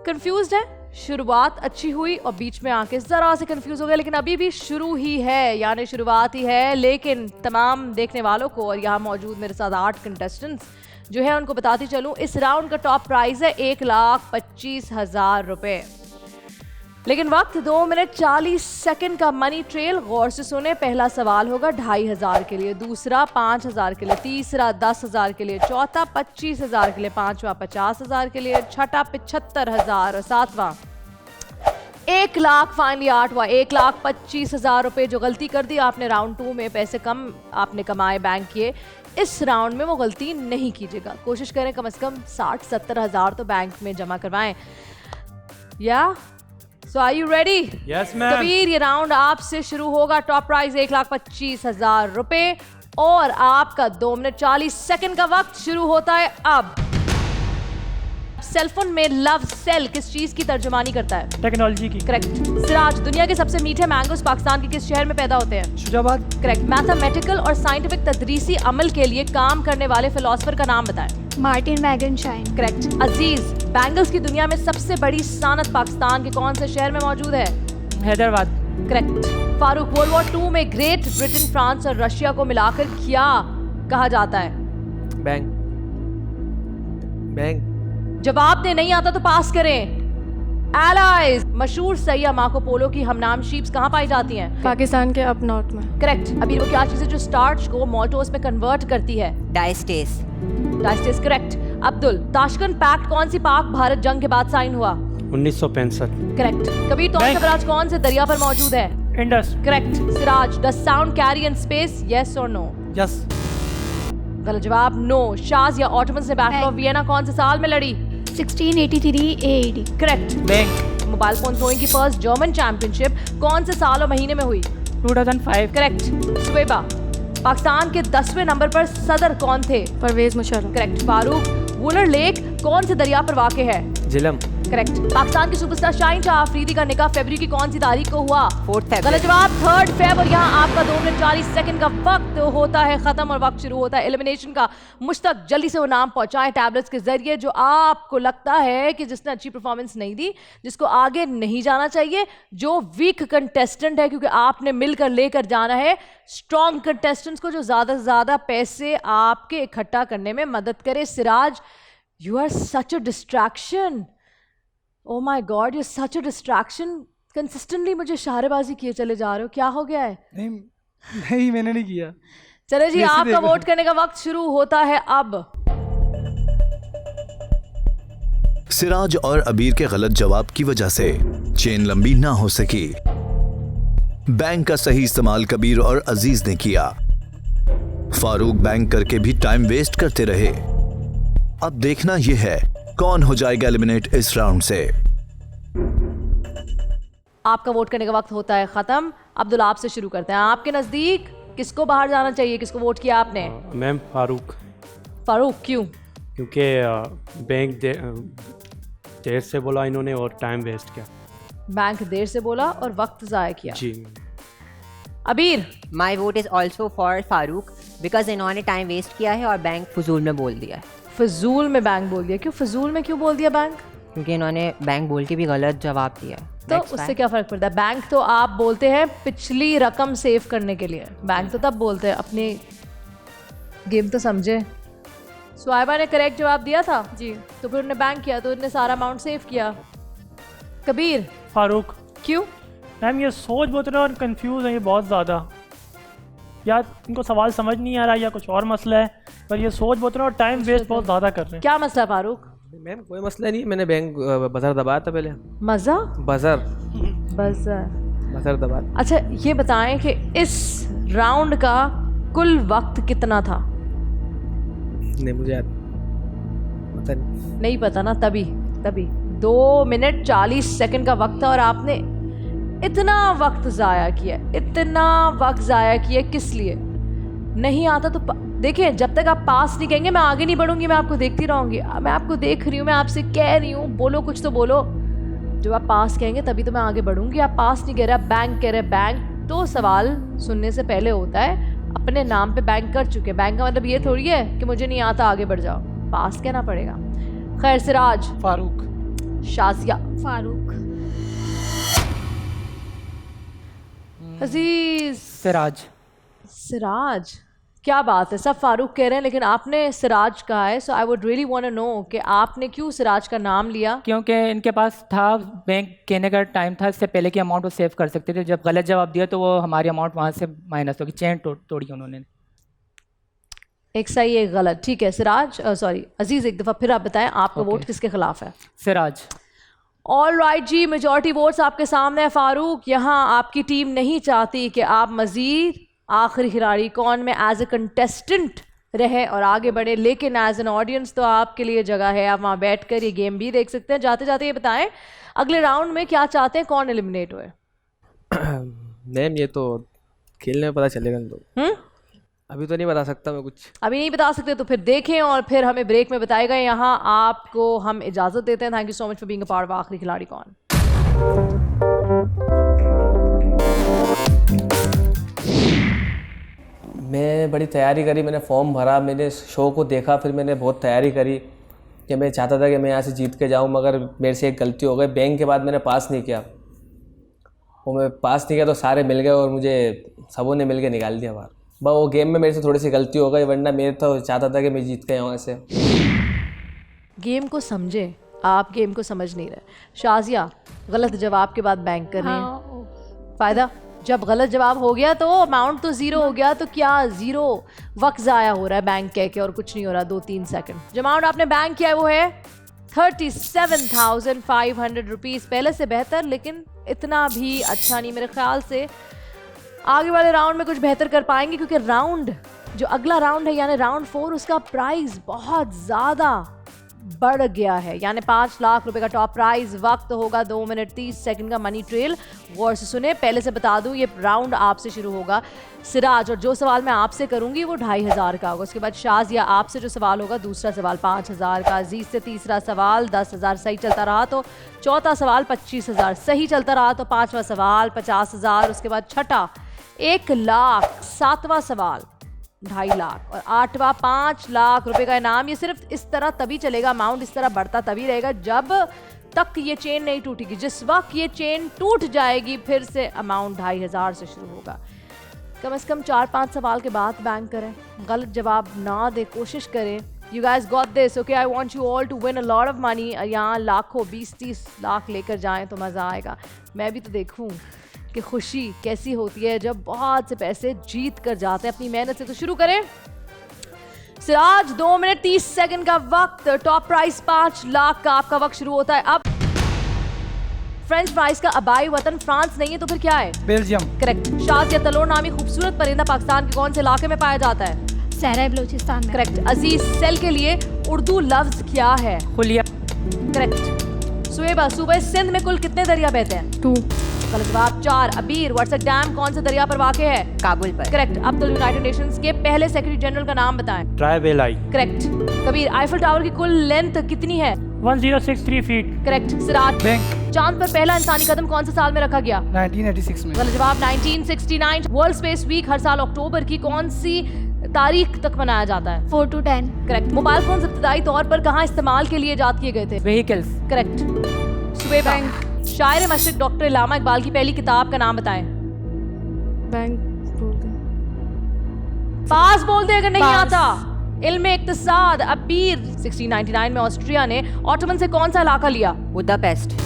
कंफ्यूज्ड है, शुरुआत अच्छी हुई और बीच में आके जरा से कंफ्यूज हो गया, लेकिन अभी भी शुरू ही है, यानी शुरुआत ही है। लेकिन तमाम देखने वालों को और यहाँ मौजूद मेरे साथ 8 कंटेस्टेंट्स जो है उनको बताती चलूं, इस राउंड का टॉप प्राइज है 1,25,000 रुपए। लेकिन वक्त 2 मिनट 40 सेकंड का मनी ट्रेल। गौर से सुने, पहला सवाल होगा 2,500 के लिए, दूसरा 5,000 के लिए, तीसरा 10,000 के लिए, चौथा 25,000 के लिए, पांचवा 50,000 के लिए, छठा 75,000 और सातवां 1 लाख। फाइनली आठवां 1,25,000 रुपए। जो गलती कर दी आपने राउंड 2 में, पैसे कम आपने कमाए, बैंक किए, इस राउंड में वो गलती नहीं कीजिएगा। कोशिश करें कम से कम 60-70 हज़ार तो बैंक में जमा करवाएं। या so are you ready? Yes ma'am. Kabir, ये राउंड आपसे शुरू होगा। टॉप प्राइज 1,25,000 रुपए और आपका 2 मिनट 40 सेकंड का वक्त शुरू होता है अब। सेलफोन में लव सेल किस चीज की तर्जुमानी करता है? टेक्नोलॉजी की। करेक्ट। सिराज, दुनिया के सबसे मीठे मैंगोस पाकिस्तान के किस शहर में पैदा होते हैं? शुजाबाद। करेक्ट। मैथमेटिकल और साइंटिफिक तदरीसी अमल के लिए काम करने वाले फिलोसफर का नाम बताएं। मार्टिन वैगनशाइन। करेक्ट। अजीज, बैंगल्स की दुनिया में सबसे बड़ी सनत पाकिस्तान के कौन से शहर में मौजूद है? Hyderabad. Correct. Farooq, world war 2 में ग्रेट ब्रिटेन, फ्रांस और रशिया को मिलाकर क्या कहा जाता है? बैंक। बैंक। जवाब दे, नहीं आता तो पास करें। एलाइज, मशहूर सैया मार्को पोलो की हमनाम शीप्स कहाँ पाई जाती हैं? पाकिस्तान के अप नॉर्थ में। करेक्ट। अभी वो क्या चीज़ है जो स्टार्च को मोल्टोज में कन्वर्ट करती है? Diastase. Diastase. Correct. Abdul, Tashkent pact कौन सी पाक भारत जंग के बाद साइन हुआ? 1965। करेक्ट। कबीर, टॉप बराज कौन से दरिया पर मौजूद है? Indus. Correct. Siraj, does sound carry in space, yes और नो? यस। गलत जवाब, नो। शाज या ऑटोमन्स ने बैटल ऑफ वियना कौन से साल में लड़ी? 1683 AD। Correct. Bank. Mobile phone throwing की फर्स्ट जर्मन चैंपियनशिप कौन से साल और महीने में हुई? 2005। करेक्ट। सुबेबा, पाकिस्तान के 10वें नंबर पर सदर कौन थे? परवेज़ मुशर्रफ। करेक्ट। फारूक, वुलर लेक कौन से दरिया पर वाक़ है? झेलम। करेक्ट। पाकिस्तान के सुपरस्टार शाहीन शाह अफरीदी का निकाह फरवरी की कौन सी तारीख को हुआ? 4 Feb। गलत जवाब 3 Feb। और यहाँ आपका 2 मिनट 40 सेकंड का वक्त होता है खत्म और वक्त शुरू होता है एलिमिनेशन का। मुश्तक, जल्दी से वो नाम पहुंचाएं टैबलेट्स के जरिए जो आपको लगता है कि जिसने अच्छी परफॉर्मेंस नहीं दी, जिसको आगे नहीं जाना चाहिए, जो वीक कंटेस्टेंट है, क्योंकि आपने मिलकर लेकर जाना है स्ट्रॉन्ग कंटेस्टेंट्स को जो ज़्यादा से ज़्यादा पैसे आपके इकट्ठा करने में मदद करे। Siraj, you are such a distraction. Oh my God, you're such a distraction. Consistently मुझे इशारेबाजी किए चले जा रहे हो, क्या हो गया है? नहीं मैंने नहीं किया। चले जी, आपका वोट करने का वक्त शुरू होता है अब। सिराज और अबीर के गलत जवाब की वजह से चेन लंबी ना हो सकी। बैंक का सही इस्तेमाल कबीर और अजीज ने किया। फारूक बैंक करके भी टाइम वेस्ट करते रहे। अब देखना यह है कौन हो जाएगा एलिमिनेट इस राउंड से। आपका वोट करने का वक्त होता है खत्म। अब्दुल, आपसे शुरू करते हैं। आपके नजदीक किसको बाहर जाना चाहिए? किसको वोट किया आपने? मैम फारूक। फारूक, क्यों? क्योंकि बैंक देर से बोला इन्होंने और टाइम वेस्ट किया। बैंक देर से बोला और वक्त जाया किया। जी। अबीर, माई vote is also for Farooq because इन्होंने टाइम वेस्ट किया है और बैंक फजूल में बोल दिया है। फजूल में बैंक बोल दिया? क्यों फजूल में क्यों बोल दिया बैंक? क्योंकि इन्होंने बैंक बोल के भी गलत जवाब दिया है। तो उससे क्या फ़र्क पड़ता है? बैंक तो आप बोलते हैं पिछली रकम सेव करने के लिए, बैंक तो तब बोलते हैं अपनी गेम तो समझे। स्वाइबा ने करेक्ट जवाब दिया था जी। तो फिर उन्होंने बैंक किया तो उन्होंने सारा अमाउंट सेव किया। कबीर, फारूक। क्यों? मैम ये सोच बहुत रहे और कंफ्यूज है ये बहुत ज़्यादा, या इनको सवाल समझ नहीं आ रहा या कुछ और मसला है, पर ये सोच बहुत रहे और टाइम वेस्ट बहुत ज़्यादा कर रहे हैं। क्या मसला फारूक? मैम कोई मसला नहीं, मैंने बैंक बजर दबाया था पहले। मज़ा? बजर बजर दबाया। अच्छा ये बताएं कि इस राउंड का कुल वक्त कितना था? नहीं मुझे याद पता नहीं पता ना, तभी 2 मिनट 40 सेकंड का वक्त था और आपने इतना वक्त ज़ाया किया। किस लिए? नहीं आता तो देखिए, जब तक आप पास नहीं कहेंगे मैं आगे नहीं बढ़ूंगी, मैं आपको देखती रहूंगी। मैं आपको देख रही हूँ, मैं आपसे कह रही हूँ बोलो, कुछ तो बोलो। जब आप पास कहेंगे तभी तो मैं आगे बढ़ूंगी। आप पास नहीं कह रहे, आप बैंक कह रहे। बैंक तो सवाल सुनने से पहले होता है, अपने नाम पे बैंक कर चुके। बैंक का मतलब ये थोड़ी है कि मुझे नहीं आता आगे बढ़ जाओ, पास कहना पड़ेगा। खैर, सिराज। फारूक। शाजिया। फारूक। अजीज। सिराज। क्या बात है, सब फारूक कह रहे हैं लेकिन आपने सिराज कहा है। So I would really want to know कि आपने क्यों सिराज का नाम लिया? क्योंकि इनके पास था, बैंक कहने का टाइम था, इससे पहले की अमाउंट वो सेव कर सकते थे। जब गलत जवाब दिया तो वो हमारी अमाउंट वहाँ से माइनस होगी, चेन तोड़ी उन्होंने। एक सही एक गलत, ठीक है। सिराज, सॉरी अजीज, एक दफ़ा फिर आप बताएं आपका वोट किसके खिलाफ है? सिराज। ऑल राइट जी, मेजॉरिटी वोट्स आपके सामने है। फारूक, यहाँ आपकी टीम नहीं चाहती कि आप मज़ीद आखिरी खिलाड़ी कौन में एज ए कंटेस्टेंट रहे और आगे बढ़े, लेकिन एज एन ऑडियंस तो आपके लिए जगह है, आप वहाँ बैठकर ये गेम भी देख सकते हैं। जाते जाते ये बताएं अगले राउंड में क्या चाहते हैं, कौन एलिमिनेट हुए? मैम ये तो खेलने में पता चलेगा तो। अभी तो नहीं बता सकता मैं कुछ। अभी नहीं बता सकते तो फिर देखें और फिर हमें ब्रेक में बताएगा। यहाँ आपको हम इजाज़त देते हैं। Thank you so much for being a part of आखिरी खिलाड़ी कौन। मैं बड़ी तैयारी करी, मैंने फॉर्म भरा, मैंने शो को देखा, फिर मैंने बहुत तैयारी करी कि मैं चाहता था कि मैं यहाँ से जीत के जाऊँ, मगर मेरे से एक गलती हो गई। बैंक के बाद मैंने पास नहीं किया, वो मैं पास नहीं किया तो सारे मिल गए और मुझे सबों ने मिल के निकाल दिया बाहर। बस वो गेम में मेरे से थोड़ी सी गलती हो गई, वरना मैं तो चाहता था कि मैं जीत के यहाँ से। गेम को समझे, आप गेम को समझ नहीं रहे। शाजिया, गलत जवाब के बाद बैंक कर रही है, फ़ायदा? जब गलत जवाब हो गया तो अमाउंट तो ज़ीरो हो गया, तो क्या ज़ीरो वक्त ज़ाया हो रहा है बैंक कह के और कुछ नहीं हो रहा। 2-3 सेकंड जो अमाउंट आपने बैंक किया है वो है 37,500 रुपीज़। पहले से बेहतर, लेकिन इतना भी अच्छा नहीं। मेरे ख्याल से आगे वाले राउंड में कुछ बेहतर कर पाएंगे, क्योंकि राउंड जो अगला राउंड है यानी राउंड 4, उसका प्राइस बहुत ज़्यादा बढ़ गया है, यानी 5 लाख रुपए का टॉप प्राइज। वक्त होगा 2 मिनट 30 सेकंड का मनी ट्रेल। गौर से सुने, पहले से बता दूं ये राउंड आपसे शुरू होगा सिराज, और जो सवाल मैं आपसे करूंगी वो 2500 का होगा। उसके बाद शाजिया आपसे जो सवाल होगा दूसरा सवाल 5000 का, अजीज से तीसरा सवाल 10,000 सही चलता रहा तो चौथा सवाल 25,000 सही चलता रहा तो पांचवा सवाल 50,000, उसके बाद छठा 1 लाख, सातवां सवाल 2.5 लाख और आठवां 5 लाख रुपए का इनाम। ये सिर्फ इस तरह तभी चलेगा, अमाउंट इस तरह बढ़ता तभी रहेगा जब तक ये चेन नहीं टूटेगी। जिस वक्त ये चेन टूट जाएगी फिर से अमाउंट 2500 से शुरू होगा। कम से कम 4-5 सवाल के बाद बैंक करें, गलत जवाब ना दे, कोशिश करें। You guys got this, okay? I want you all to win a lot of money. यहाँ लाखों 20-30 लाख लेकर जाएं तो मज़ा आएगा। मैं भी तो देखूं कि खुशी कैसी होती है जब बहुत से पैसे जीत कर जाते हैं अपनी मेहनत से। तो शुरू करें। सिराज 2 मिनट 30 सेकंड का वक्त, टॉप प्राइस 5 लाख का आपका वक्त शुरू होता है अब। फ्रेंच फ्राइज का आबाई वतन फ्रांस नहीं है तो फिर क्या है? बेल्जियम। करेक्ट। शाज या तलोर नामी खूबसूरत परिंदा पाकिस्तान के कौन से इलाके में पाया जाता है? सहरा बलूचिस्तान में। करेक्ट। अजीज सेल के लिए उर्दू लफ्ज क्या है? खुलिया। करेक्ट। सुएबा सूबे सिंध में कुल कितने दरिया बहते हैं? 2। गलत जवाब 4। अबीर व्हाट्सएप डैम कौन से दरिया पर वाक़ है? काबुल पर। करेक्ट। अब्दुल यूनाइटेड नेशंस के पहले सेक्रेटरी जनरल का नाम बताएं। ट्राइवेलाई। करेक्ट। कबीर आईफल टावर की कुल लेंथ कितनी है? 1063 फीट। करेक्ट। सिराज बैंक। चांद पर पहला इंसानी कदम कौन से साल में रखा गया? 1986 में। गलत जवाब 1969। वर्ल्ड स्पेस वीक हर साल अक्टूबर की कौन सी तारीख तक मनाया जाता है? 4 to 10। करेक्ट। मोबाइल फोन इब्तदाई तौर पर कहाँ इस्तेमाल के लिए इजाद किए गए थे? व्हीकल्स। करेक्ट। सुबेबा शायर मशरिक डॉक्टर इलामा इकबाल की पहली किताब का नाम बताएं। बैंक बोल दे। पास बोल दे अगर नहीं पास। आता। इल्मे इक्तिसाद। अबीर 1699 में ऑस्ट्रिया ने ऑटोमन से कौन सा इलाका लिया? बुदापेस्ट।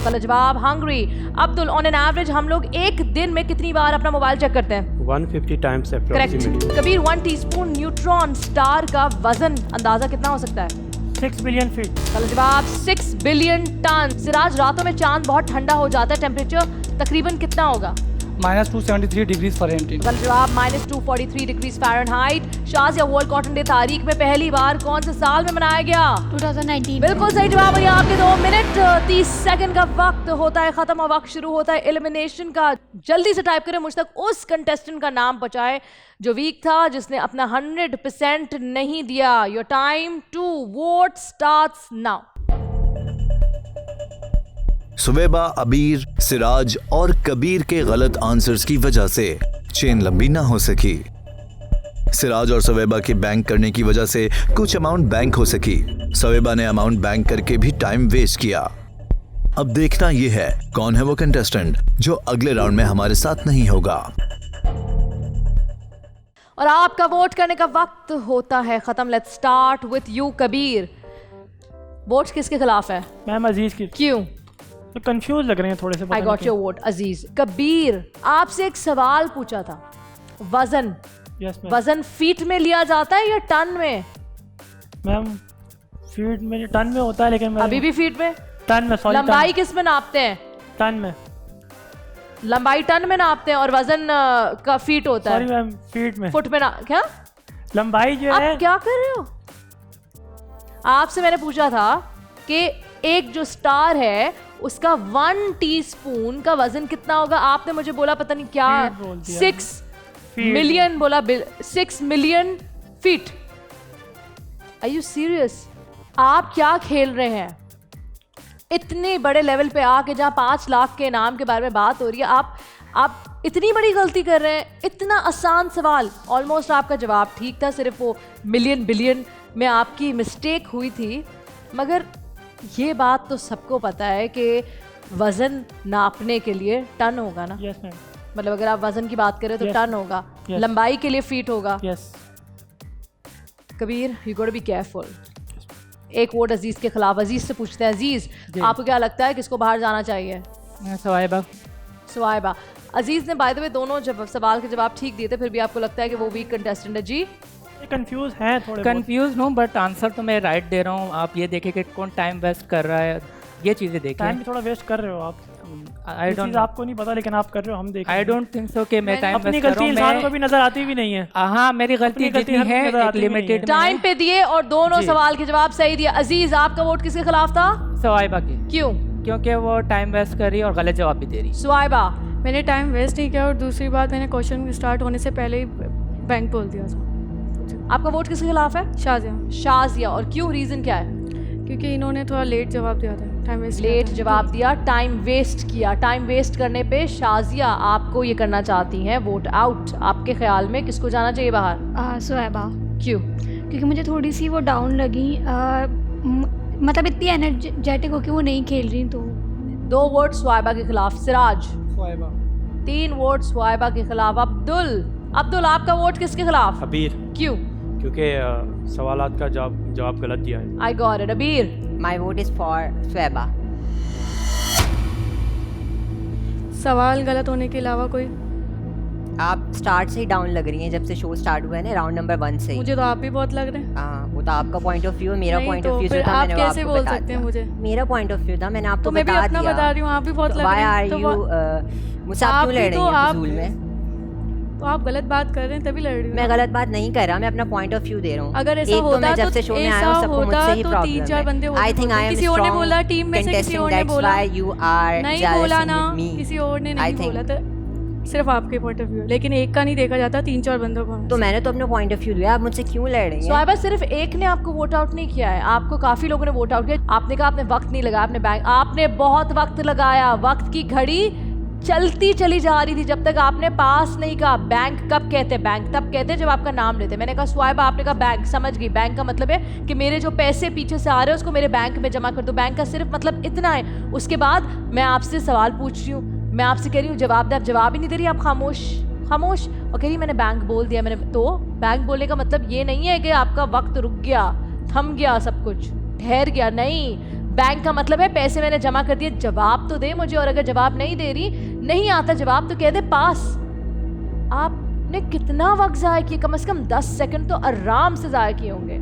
गलत जवाब Hungary. Abdul on an average हम लोग एक दिन में कितनी बार अपना मोबाइल चेक करते हैं? 150 times correct. approximately. Kabir 1 teaspoon neutron star का वजन अंदाजा कितना हो सकता है? 6 बिलियन फीट। गलत जवाब 6 बिलियन टन। सिराज रातों में चांद बहुत ठंडा हो जाता है, टेम्परेचर तकरीबन कितना होगा? -273 डिग्रीज फ़ारेनहाइट। गलत जवाब -243 डिग्रीज फ़ारेनहाइट। शाज या वर्ल्ड कॉटन डे तारीख में पहली बार कौन से साल में मनाया गया? 2019। बिल्कुल सही जवाब। और ये आपके 2 मिनट 30 सेकंड का वक्त होता है खत्म और वक्त शुरू होता है एलिमिनेशन का। जल्दी से टाइप करें, मुझ तक उस कंटेस्टेंट का नाम पहुंचाए जो वीक था, जिसने अपना 100% नहीं दिया। Your time to vote starts now. Suweba, Abir, Siraj और कबीर के गलत आंसर्स की वजह से चेन लंबी ना हो सकी। सिराज और सवेबा के बैंक करने की वजह से कुछ अमाउंट बैंक हो सकी। सवेबा ने अमाउंट बैंक करके भी टाइम वेस्ट किया। अब देखना यह है कौन है वो कंटेस्टेंट जो अगले राउंड में हमारे साथ नहीं होगा। और आपका वोट करने का वक्त होता है खत्म। Let's start with you Kabir. Vote किसके खिलाफ है? मैम अजीज की। क्यों? तो कंफ्यूज लग रहे हैं थोड़े से। आई गॉट योर वोट अजीज। कबीर आपसे एक सवाल पूछा था, वजन। Yes ma'am. वजन फीट में लिया जाता है या टन में? मैम फीट में, टन में होता है लेकिन अभी भी फीट में? टन में। सॉरी, लंबाई किस में नापते हैं? टन में। लंबाई टन में नापते हैं और वजन का फीट होता सॉरी है। मैम, फीट में। फुट में ना क्या? लंबाई जो है। आप क्या कर रहे हो? आपसे मैंने पूछा था कि एक जो स्टार है उसका 1 टीस्पून का वजन कितना होगा। आपने मुझे बोला पता नहीं क्या, फीट बोल दिया। 6 मिलियन बोला। 6 million feet. Are you serious? आप क्या खेल रहे हैं? इतने बड़े लेवल पे आके जहाँ 5 लाख के इनाम के बारे में बात हो रही है, आप इतनी बड़ी गलती कर रहे हैं। इतना आसान सवाल। ऑलमोस्ट आपका जवाब ठीक था, सिर्फ वो मिलियन बिलियन में आपकी मिस्टेक हुई थी। मगर ये बात तो सबको पता है कि वजन नापने के लिए टन होगा ना। Yes ma'am. मतलब अगर आप वजन की बात करें तो Yes. टन होगा। Yes. लंबाई के लिए फीट होगा। Yes. Kabir you got to be careful. एक वोट अजीज के खिलाफ। अजीज से पूछते हैं, अजीज आपको क्या लगता है किसको बाहर जाना चाहिए? सवाइबा। सुआइबा। अजीज ने बाय द वे दोनों सवाल के जवाब ठीक दिए थे, फिर भी आपको लगता है कि वो वीक कंटेस्टेंट है? जी कंफ्यूज हैं थोड़े। कंफ्यूज हूँ बट आंसर तो मैं राइट दे रहा हूँ। आप ये देखें कि कौन टाइम वेस्ट कर रहा है, ये चीज़ें देखें। टाइम भी थोड़ा वेस्ट कर रहे हो आप। आई ये चीज़ डोंट आपको नहीं पता लेकिन आप कर रहे हो, हम देख रहे आई हैं। डोंट थिंक सो कि मैं टाइम अपनी गलती इंसानों को भी नजर आती भी नहीं है। हाँ मेरी गलती गलती जितनी हर है नज़र एक आती भी नहीं है। लिमिटेड टाइम पे दिए और दोनों सवाल के जवाब सही दिए। अजीज, आपका वोट किसके खिलाफ था? स्वाइबा की, क्यों? क्योंकि वो टाइम वेस्ट कर रही है और गलत जवाब भी दे रही है। स्वाइबा, मैंने टाइम वेस्ट नहीं किया और दूसरी बात मैंने क्वेश्चन स्टार्ट होने से पहले ही बैंक बोल दिया था। आपका वोट किसके खिलाफ है? शाजिया, शाजिया। और क्यों, रीजन क्या है? क्योंकि इन्होंने थोड़ा लेट जवाब दिया था, टाइम वेस्ट लेट जवाब दिया, टाइम वेस्ट किया। टाइम वेस्ट करने पे शाजिया आपको ये करना चाहती हैं वोट आउट। आपके ख्याल में किसको जाना चाहिए बाहर? सुहैबा, क्यों? क्योंकि मुझे थोड़ी सी वो डाउन लगी, मतलब इतनी एनर्जेटिक होकर वो नहीं खेल रही। तो 2 वोट स्वाइबा के खिलाफ। सिराज, स्वाइबा। 3 वोट स्वाइबा के खिलाफ। अब्दुल, आपका वोट किसके खिलाफ? अबीर, क्यों? क्योंकि सवालात का जवाब गलत दिया है। I got it. अबीर, माई वोट इज़ फॉर स्वैबा। सवाल गलत होने के अलावा कोई? आप स्टार्ट से ही डाउन लग रही हैं, जब से शो स्टार्ट हुआ है ना, राउंड नंबर 1 से ही। मुझे तो आप भी बहुत लग रहे हैं। हाँ, वो तो आपका पॉइंट ऑफ व्यू, मेरा नहीं पॉइंट तो ऑफ व्यू फिर था, आप मैंने वो कैसे आपको बोल बता सकते हैं दिया। मुझे? मेरा पॉइंट ऑफ व्यू था, मैंने आपको तो मैं भी बता अपना दिया। बता रही हूँ, आप भी बहुत लग Why रहे are हैं। तो you मुझसे आप क्यों लड़ रही हैं फजूल में? तो आप गलत बात कर रहे हैं तभी लड़ रही हूँ। मैं गलत बात नहीं कर रहा, मैं अपना पॉइंट ऑफ व्यू दे रहा हूँ। अगर ऐसा एक तो मैं होता जब से शो में आया हूँ, सबको मुझसे ही तो प्रॉब्लम 3-4 बंदे है। होते आई थिंक आई एम किसी और ने बोला, टीम में से किसी और ने बोला, यू आर नहीं बोला ना, किसी और ने नहीं बोला। तो सिर्फ आपके पॉइंट ऑफ व्यू, लेकिन एक का नहीं देखा जाता, 3-4 बंदों को। तो मैंने तो अपना पॉइंट ऑफ व्यू दिया, आप मुझसे क्यों लड़ रही हैं? स्वाइबा, सिर्फ एक ने आपको वोट आउट नहीं किया है, आपको काफी लोगों ने वोट आउट किया। आपने कहा आपने वक्त नहीं लगाया, आपने बहुत वक्त लगाया। वक्त की घड़ी चलती चली जा रही थी जब तक आपने पास नहीं कहा। बैंक कब कहते हैं? बैंक तब कहते हैं जब आपका नाम लेते हैं। मैंने कहा स्वाइबा, आपने कहा बैंक, समझ गई। बैंक का मतलब है कि मेरे जो पैसे पीछे से आ रहे हैं उसको मेरे बैंक में जमा कर दो। बैंक का सिर्फ मतलब इतना है। उसके बाद मैं आपसे सवाल पूछ रही हूँ, मैं आपसे कह रही हूँ जवाब दे, आप जवाब ही नहीं दे रही, आप खामोश और कह रही मैंने बैंक बोल दिया। तो बैंक बोलने का मतलब ये नहीं है कि आपका वक्त रुक गया, थम गया, सब कुछ ठहर गया। नहीं, बैंक का मतलब है पैसे मैंने जमा कर दिए, जवाब तो दे मुझे। और अगर जवाब नहीं दे रही, नहीं आता जवाब, तो कह दे पास। आपने कितना वक्त ज़ाया किया? कम से कम 10 सेकंड तो आराम से ज़ाया किए होंगे,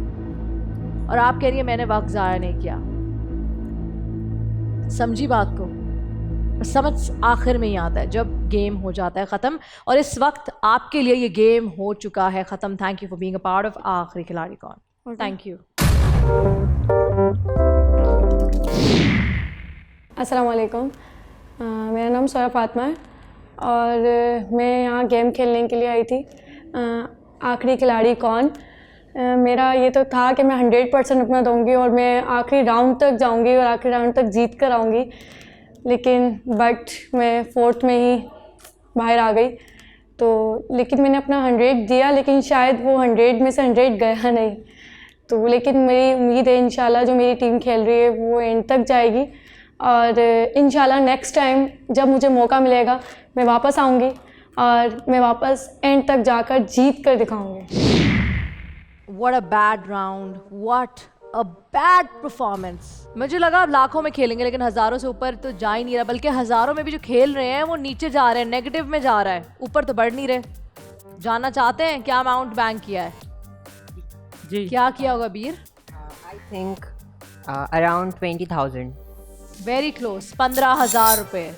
और आप कह रही है मैंने वक्त ज़ाया नहीं किया। समझी बात को? समझ आखिर में ही आता है जब गेम हो जाता है ख़त्म, और इस वक्त आपके लिए ये गेम हो चुका है ख़त्म। Thank you for being a part of आखिरी खिलाड़ी कौन। Thank you. अस्सलाम वालेकुम, मेरा नाम सोया फातिमा है और मैं यहाँ गेम खेलने के लिए आई थी। आखिरी खिलाड़ी कौन, मेरा ये तो था कि मैं 100% अपना दूँगी और मैं आखिरी राउंड तक जाऊँगी और आखिरी राउंड तक जीत कर आऊँगी, लेकिन बट मैं 4th में ही बाहर आ गई। तो लेकिन मैंने अपना 100 दिया, लेकिन शायद वो 100 में से 100 गया नहीं। तो लेकिन मेरी उम्मीद है इंशाल्लाह जो मेरी टीम खेल रही है वो एंड तक जाएगी, और इंशाल्लाह नेक्स्ट टाइम जब मुझे मौका मिलेगा मैं वापस आऊँगी और मैं वापस एंड तक जाकर जीत कर दिखाऊँगी। What a bad round, what a bad performance। मुझे लगा आप लाखों में खेलेंगे, लेकिन हज़ारों से ऊपर तो जा ही नहीं रहा, बल्कि हज़ारों में भी जो खेल रहे हैं वो नीचे जा रहे हैं, नेगेटिव में जा रहा है, ऊपर तो बढ़ नहीं रहे। जानना चाहते हैं क्या अमाउंट बैंक किया है? जी, क्या किया होगा Bir? I think around 20,000। Very close, 15,000 रुपए।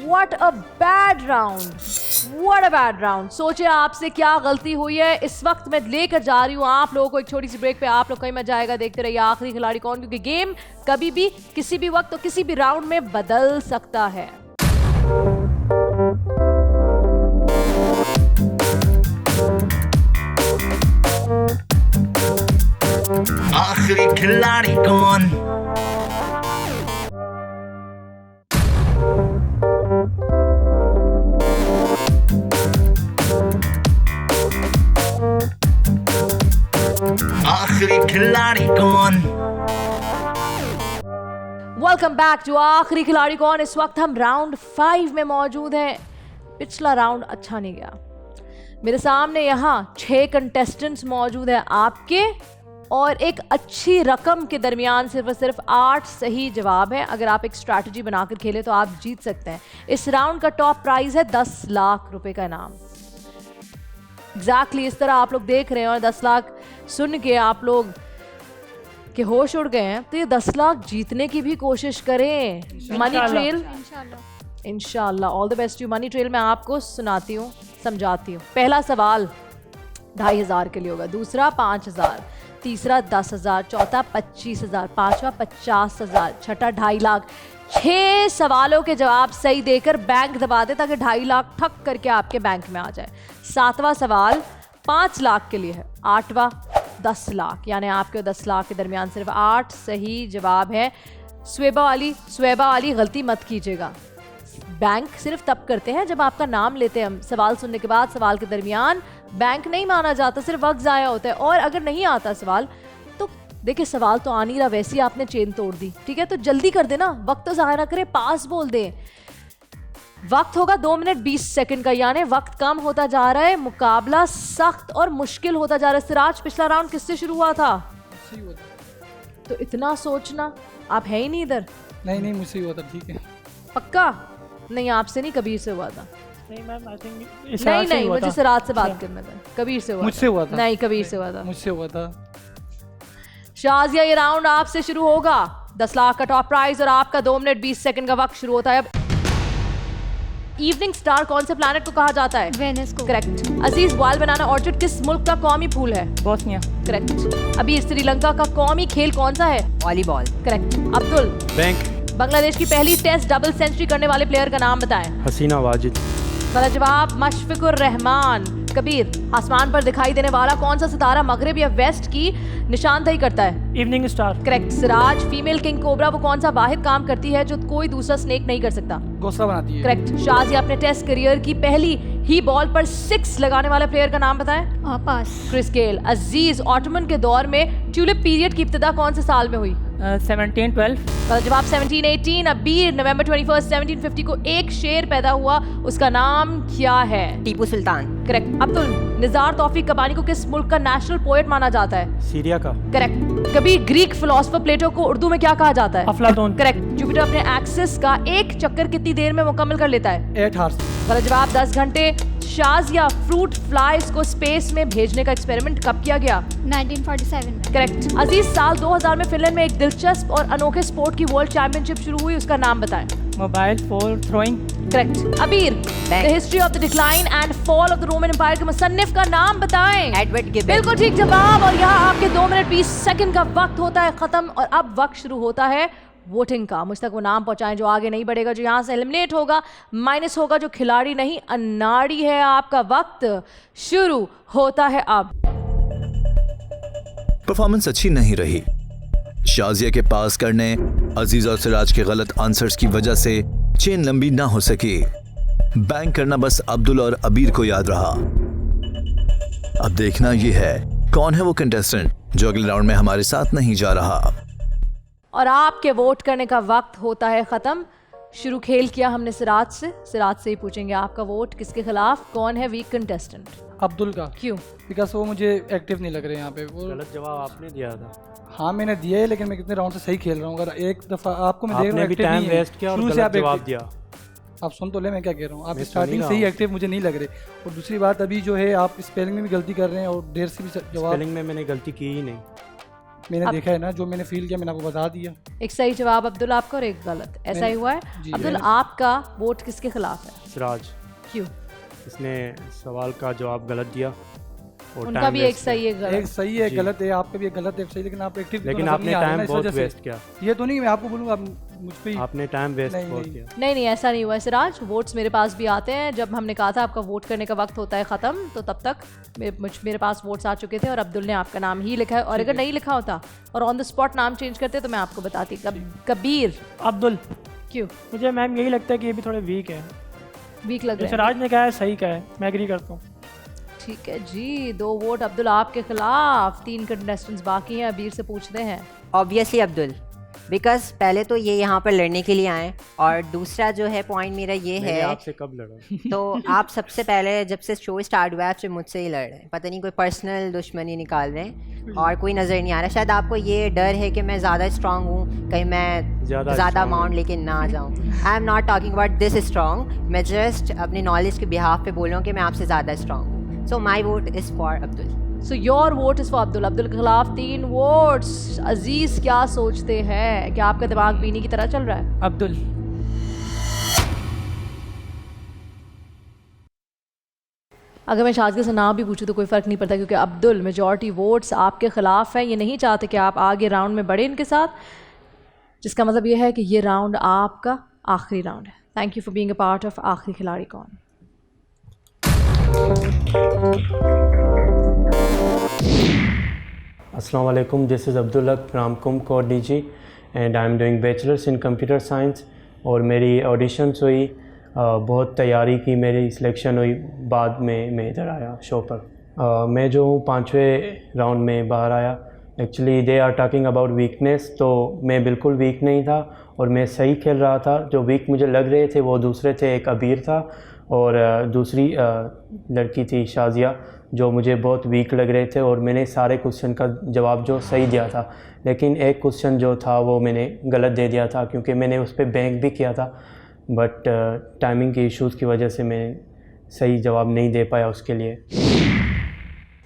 What a bad round, what a bad round। सोचे आपसे क्या गलती हुई है। इस वक्त मैं लेकर जा रही हूँ आप लोगों को एक छोटी सी ब्रेक पे। आप लोग कहीं मजा आएगा, देखते रहिए आखिरी खिलाड़ी कौन, क्योंकि गेम कभी भी किसी भी वक्त और किसी भी राउंड में बदल सकता है। आखिरी खिलाड़ी कौन? आखिरी खिलाड़ी कौन? वेलकम बैक टू आखिरी खिलाड़ी कौन। इस वक्त हम राउंड 5 में मौजूद हैं। पिछला राउंड अच्छा नहीं गया। मेरे सामने यहाँ 6 कंटेस्टेंट्स मौजूद हैं आपके, और एक अच्छी रकम के दरमियान सिर्फ और सिर्फ 8 सही जवाब हैं। अगर आप एक स्ट्रैटेजी बनाकर खेलें तो आप जीत सकते हैं। इस राउंड का टॉप प्राइज है 10 लाख रुपए का इनाम। एग्जैक्टली इस तरह आप लोग देख रहे हैं, और 10 लाख सुन के आप लोग कि होश उड़ गए हैं तो ये 10 लाख जीतने की भी कोशिश करें। मनी ट्रेल इंशाल्लाह। इंशाल्लाह। All the best you. Money trail मैं आपको सुनाती हूँ, समझाती हूँ। पहला सवाल 2500 के लिए होगा, दूसरा 5000, तीसरा 10,000, चौथा 25,000, पांचवा 50,000, छठा 2.5 लाख। 6 सवालों के जवाब सही देकर बैंक दबा दे ताकि 2.5 लाख ठक करके आपके बैंक में आ जाए। 7वां सवाल 5 लाख के लिए है, 8वां 10 लाख, यानी आपके 10 लाख के दरमियान सिर्फ 8 सही जवाब है। स्वेबा वाली गलती मत कीजिएगा। बैंक सिर्फ तब करते हैं जब आपका नाम लेते हैं हम। सवाल सुनने के बाद सवाल के दरमियान बैंक नहीं माना जाता, सिर्फ वक्त ज़ाया होता है। और अगर नहीं आता सवाल तो देखिए सवाल तो आ नहीं रहा, वैसे ही आपने चेन तोड़ दी, ठीक है? तो जल्दी कर देना, वक्त तो ज़ाया ना करें, पास बोल दें। वक्त होगा 2 मिनट 20 सेकंड का, यानी वक्त कम होता जा रहा है, मुकाबला सख्त और मुश्किल होता जा रहा है। सिराज पिछला राउंड किससे शुरू हुआ था? तो इतना सोचना, आप है ही नहीं इधर। नहीं मुझसे हुआ था, ठीक है। पक्का? नहीं आपसे नहीं, कबीर से हुआ था। नहीं मैम, आई थिंक नहीं मुझे सिराज से बात करना था। कबीर से हुआ मुझसे हुआ था। नहीं कबीर से हुआ था। मुझसे हुआ था। शाजिया ये राउंड आपसे शुरू होगा। 10 लाख का टॉप प्राइज और आपका 2 मिनट 20 सेकंड का वक्त शुरू होता है। अब इवनिंग स्टार कौन से प्लैनेट को कहा जाता है? वेनस को। करेक्ट। अजीज बॉयल बनाना ऑर्चिड किस मुल्क का कौमी फूल है? बोस्निया। करेक्ट। अभी श्रीलंका का कौमी खेल कौन सा है? Volleyball. Correct. Abdul bank. Bangladesh की पहली टेस्ट डबल सेंचुरी करने वाले प्लेयर का नाम बताएं। हसीना वाजिद। गलत जवाब, मशफिकुर रहमान। कबीर आसमान पर दिखाई देने वाला कौन सा सितारा मगरिब या वेस्ट की निशानदेही करता है? Evening star. Correct. Siraj female king cobra वो कौन सा वाहिद काम करती है जो कोई दूसरा स्नेक नहीं कर सकता? घोंसला बनाती है। करेक्ट। शाजिया अपने टेस्ट करियर की पहली ही बॉल पर 6 लगाने वाले प्लेयर का नाम बताएं। पास। Chris Gayle. अजीज ऑटोमन के दौर में ट्यूलिप पीरियड की इब्तिदा कौन से साल में हुई? 1712। गलत जवाब 1718। अबीर नवंबर 21 1750 को एक शेर पैदा हुआ, उसका नाम क्या है? टीपू सुल्तान। करेक्ट। अब्दुल निज़ार तौफीक कबानी को किस मुल्क का नेशनल पोएट माना जाता है? सीरिया का। करेक्ट। कबीर ग्रीक फिलोसोफर प्लेटो को उर्दू में क्या कहा जाता है? अफलातून। करेक्ट। जुपिटर अपने एक्सिस का एक चक्कर कितनी देर में मुकम्मल कर लेता है? 8 आवर्स। गलत जवाब 10 घंटे। शाजिया फ्रूट फ्लाइज को स्पेस में भेजने का एक्सपेरिमेंट कब किया गया? 1947 में। करेक्ट। अजीज साल 2000 में फिनलैंड में एक दिलचस्प और अनोखे स्पोर्ट की वर्ल्ड चैंपियनशिप शुरू हुई, उसका नाम बताएं। Mobile for throwing. Correct. Abir the history of the decline and fall of the Roman Empire के मुसन्निफ का नाम बताएं। Edward Gibbon. बिल्कुल ठीक जवाब। और यहाँ आपके 2 मिनट 20 सेकंड का वक्त होता है खत्म और अब वक्त शुरू होता है वोटिंग का। मुझ तक वो नाम पहुंचाएं जो आगे नहीं बढ़ेगा, जो यहाँ से एलिमिनेट होगा, माइनस होगा, जो खिलाड़ी नहीं अनाड़ी है। आपका वक्त शुरू होता है अब। परफॉर्मेंस अच्छी नहीं रही। शाजिया के पास करने, अजीज और सिराज के गलत आंसर्स की वजह से चेन लंबी ना हो सकी। बैंक करना बस अब्दुल और अबीर को याद रहा। अब देखना यह है कौन है वो कंटेस्टेंट जो अगले राउंड में हमारे साथ नहीं जा रहा। और आपके वोट करने का वक्त होता है खत्म। शुरू खेल किया हमने सिराज से ही पूछेंगे आपका वोट किसके खिलाफ, कौन है वीक कंटेस्टेंट? अब्दुल का। क्यों? बिकॉज वो मुझे एक्टिव नहीं लग रहे यहाँ पे। वो गलत जवाब आपने दिया था। हाँ मैंने दिया है, लेकिन मैं कितने राउंड से सही खेल रहा हूँ। अगर एक दफा आपको मैं देख रहा हूँ आपने भी टाइम वेस्ट किया और गलत जवाब दिया। आप सुन तो ले मैं क्या कह रहा हूँ। आप स्टार्टिंग से ही एक्टिव मुझे नहीं लग रहे। और दूसरी बात अभी जो है आप स्पेलिंग में भी गलती कर रहे हैं और देर से भी जवाब। स्पेलिंग में मैंने गलती की ही नहीं। मैंने देखा है ना, जो मैंने फील किया मैंने आपको बता दिया। एक सही जवाब अब्दुल आपका और एक गलत, ऐसा ही हुआ है। अब्दुल आपका वोट किसके खिलाफ है? सिराज। क्यों? इसने सवाल का जवाब गलत दिया और उनका भी एक सही है गलत। एक सही है गलत है, आपका भी एक गलत है सही, लेकिन आप एक्टिव। लेकिन आपने टाइम बहुत वेस्ट किया। ये तो नहीं मैं आपको बोलूँगा मुझ पे आपने टाइम वेस्ट बहुत किया। नहीं ऐसा नहीं हुआ है सिराज। वोट्स मेरे पास भी आते हैं। जब हमने कहा था आपका वोट करने का वक्त होता है ख़त्म, तो तब तक मेरे पास वोट्स आ चुके थे और अब्दुल ने आपका नाम ही लिखा है। और अगर नहीं लिखा होता और ऑन द स्पॉट नाम चेंज करते तो मैं आपको बताती। कबीर। अब्दुल। क्यों? मुझे मैम यही लगता है कि ये भी थोड़े वीक है। वीक लग रहा है। सिराज ने कहा है सही कहा है, मैं एग्री करता हूँ। ठीक है जी, 2 वोट अब्दुल आपके खिलाफ। 3 कंटेस्टेंट्स बाकी हैं, अबीर से पूछते हैं। ऑब्वियसली अब्दुल, बिकॉज पहले तो ये यहाँ पर लड़ने के लिए आए और दूसरा जो है पॉइंट मेरा ये है। आपसे कब लड़ा? तो आप सबसे पहले जब से शो स्टार्ट हुआ है आपसे मुझसे ही लड़ रहे हैं। पता नहीं कोई पर्सनल दुश्मनी निकाल रहे हैं और कोई नज़र नहीं आ रहा। शायद आपको ये डर है कि मैं ज़्यादा स्ट्रांग हूँ, कहीं मैं ज़्यादा अमाउंट लेके ना आ जाऊँ। I am not talking about this strong, मैं जस्ट अपनी नॉलेज के बिहाफ पे बोल रहा हूँ कि मैं आपसे ज़्यादा स्ट्रांग हूँ। So my vote is for Abdul. So your vote is for Abdul. Abdul के खिलाफ 3 वोट्स। अजीज क्या सोचते हैं? क्या आपका दिमाग बीनी की तरह चल रहा है? अब्दुल। अगर मैं शाज़िया से ना भी पूछूं तो कोई फ़र्क नहीं पड़ता, क्योंकि अब्दुल मेजॉरिटी वोट्स आपके ख़िलाफ़ हैं। ये नहीं चाहते कि आप आगे राउंड में बढ़े इनके साथ, जिसका मतलब ये है कि ये राउंड आपका आखिरी राउंड है। Thank you for being a part of आखिरी खिलाड़ी कौन। Assalamu alaikum, this is Abdul Haq from Kumkot DG and I'm doing bachelor's in computer science। और मेरी ऑडिशंस हुई, बहुत तैयारी की, मेरी सिलेक्शन हुई, बाद में मैं इधर आया शो पर। मैं जो हूँ 5वें राउंड में बाहर आया। Actually they are talking about weakness, तो मैं बिल्कुल वीक नहीं था और मैं सही खेल रहा था। जो वीक मुझे लग रहे थे वो दूसरे थे, एक अबीर था और दूसरी लड़की थी शाज़िया, जो मुझे बहुत वीक लग रहे थे। और मैंने सारे क्वेश्चन का जवाब जो सही दिया था, लेकिन एक क्वेश्चन जो था वो मैंने गलत दे दिया था, क्योंकि मैंने उस पर बैंक भी किया था, बट टाइमिंग के इश्यूज़ की वजह से मैं सही जवाब नहीं दे पाया उसके लिए।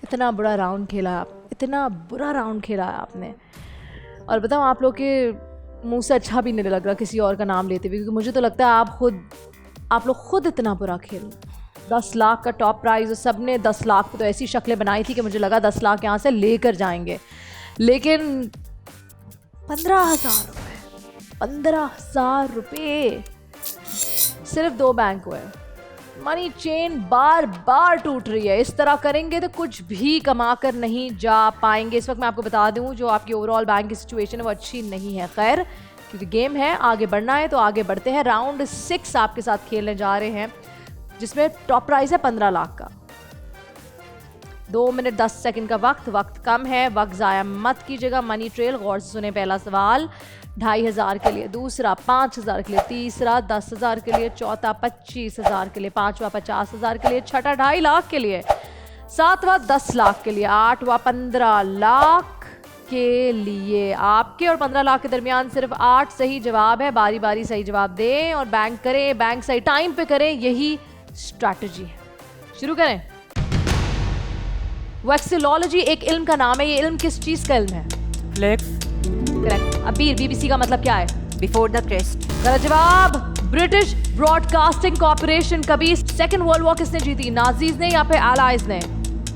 इतना बुरा राउंड खेला आप, इतना बुरा राउंड खेला आपने। और बताओ, आप लोग के मुंह से अच्छा भी नहीं लग रहा किसी और का नाम लेते हुए, क्योंकि मुझे तो लगता है आप लोग खुद इतना बुरा खेल। 10 लाख का टॉप प्राइज़ और सब ने 10 लाख को तो ऐसी शक्लें बनाई थी कि मुझे लगा 10 लाख यहाँ से लेकर जाएंगे, लेकिन 15,000 रुपये, 15,000 रुपये सिर्फ 2 बैंक हुए। मनी चेन बार बार टूट रही है। इस तरह करेंगे तो कुछ भी कमा कर नहीं जा पाएंगे। इस वक्त मैं आपको बता दूं, जो आपकी ओवरऑल बैंक की सिचुएशन है वो अच्छी नहीं है। खैर, क्योंकि गेम है, आगे बढ़ना है तो आगे बढ़ते हैं। राउंड 6 आपके साथ खेलने जा रहे हैं, जिसमें टॉप प्राइस है 15 लाख का। 2 मिनट 10 सेकंड का वक्त कम है, वक्त ज़ाया मत कीजिएगा। मनी ट्रेल, गौर से सुने। पहला सवाल 2,500 के लिए, दूसरा 5,000 के लिए, तीसरा 10,000 के लिए, चौथा 25,000 के लिए, पांचवा 50,000 के लिए, छठा 2.5 लाख के लिए, सातवां 10 लाख के लिए, आठवां 15 लाख के लिए। आपके और 15 लाख के दरमियान सिर्फ 8 सही जवाब है। बारी बारी सही जवाब दें और बैंक करें, बैंक सही टाइम पे करें, यही स्ट्रैटेजी है। शुरू करें। वैक्सिलोलॉजी एक इल्म का नाम है। ये इल्म किस चीज का इल्म है? फ्लेक्स। करेक्ट। अबीर, बीबीसी का मतलब क्या है? Before the crest. गलत जवाब। British broadcasting corporation. कभी सेकेंड वर्ल्ड वॉर किसने जीती? नाजीज ने या फिर एलाइज ने?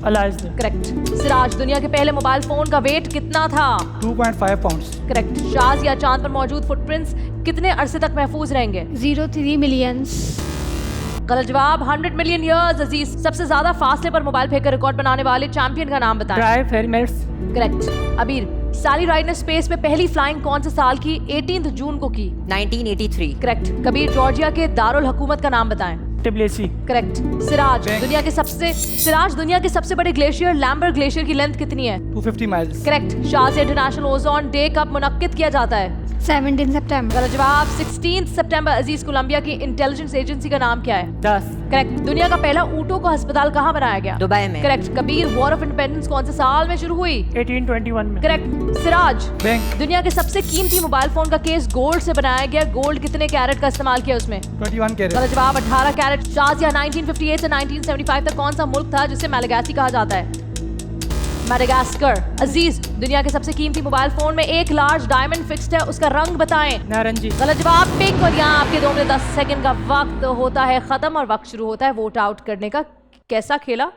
अलाइज ने। करेक्ट। सिराज, दुनिया के पहले मोबाइल फोन का वेट कितना था? 2.5 पाउंड्स। करेक्ट। शाज या चांद पर मौजूद फुटप्रिंट्स कितने अरसे तक महफूज रहेंगे? 03 मिलियंस। गलत जवाब। 100 मिलियन ईयर्स। अजीज, सबसे ज्यादा फासले पर मोबाइल फेंक कर रिकॉर्ड बनाने वाले चैंपियन का नाम बताएं। ट्राई फेरमेट्स। करेक्ट। अबीर, सैली राइड ने स्पेस पे पहली फ्लाइंग कौन से साल की 18 जून को की? 1983। करेक्ट। कबीर, जॉर्जिया के दारुल हुकूमत का नाम बताएं। टिब्लिसी। करेक्ट। सिराज, दुनिया के सबसे बड़े ग्लेशियर लैम्बर ग्लेशियर की लेंथ कितनी है? 250 miles. Correct. Shaz international ozone day कब मुनक्किद किया जाता है? 17 सितंबर। गलत जवाब। 16 सितंबर। अजीज, कोलंबिया की इंटेलिजेंस एजेंसी का नाम क्या है? 10। करेक्ट। दुनिया का पहला ऊँटों का अस्पताल कहाँ बनाया गया? दुबई में। Correct. Kabir, war of independence कौन से साल में शुरू हुई? 1821 में। करेक्ट। सिराज, बैंक। दुनिया के सबसे कीमती मोबाइल फोन का केस गोल्ड से बनाया गया। गोल्ड कितने कैरेट का इस्तेमाल किया उसमें? 21 कैरेट। गलत जवाब। 18 कैरेट। शाज़िया, 1958 से 1975 तक कौन सा मुल्क था जिसे मैलागासी कहा जाता है? मैडागास्कर। अजीज, दुनिया के सबसे कीमती मोबाइल फोन में एक लार्ज डायमंड फिक्स्ड है, उसका रंग बताएं। नारंगी। गलत जवाब। पिंक। और यहाँ आपके 2 मिनट 10 सेकंड का वक्त होता है खत्म और वक्त शुरू होता है वोट आउट करने का। कैसा खेला,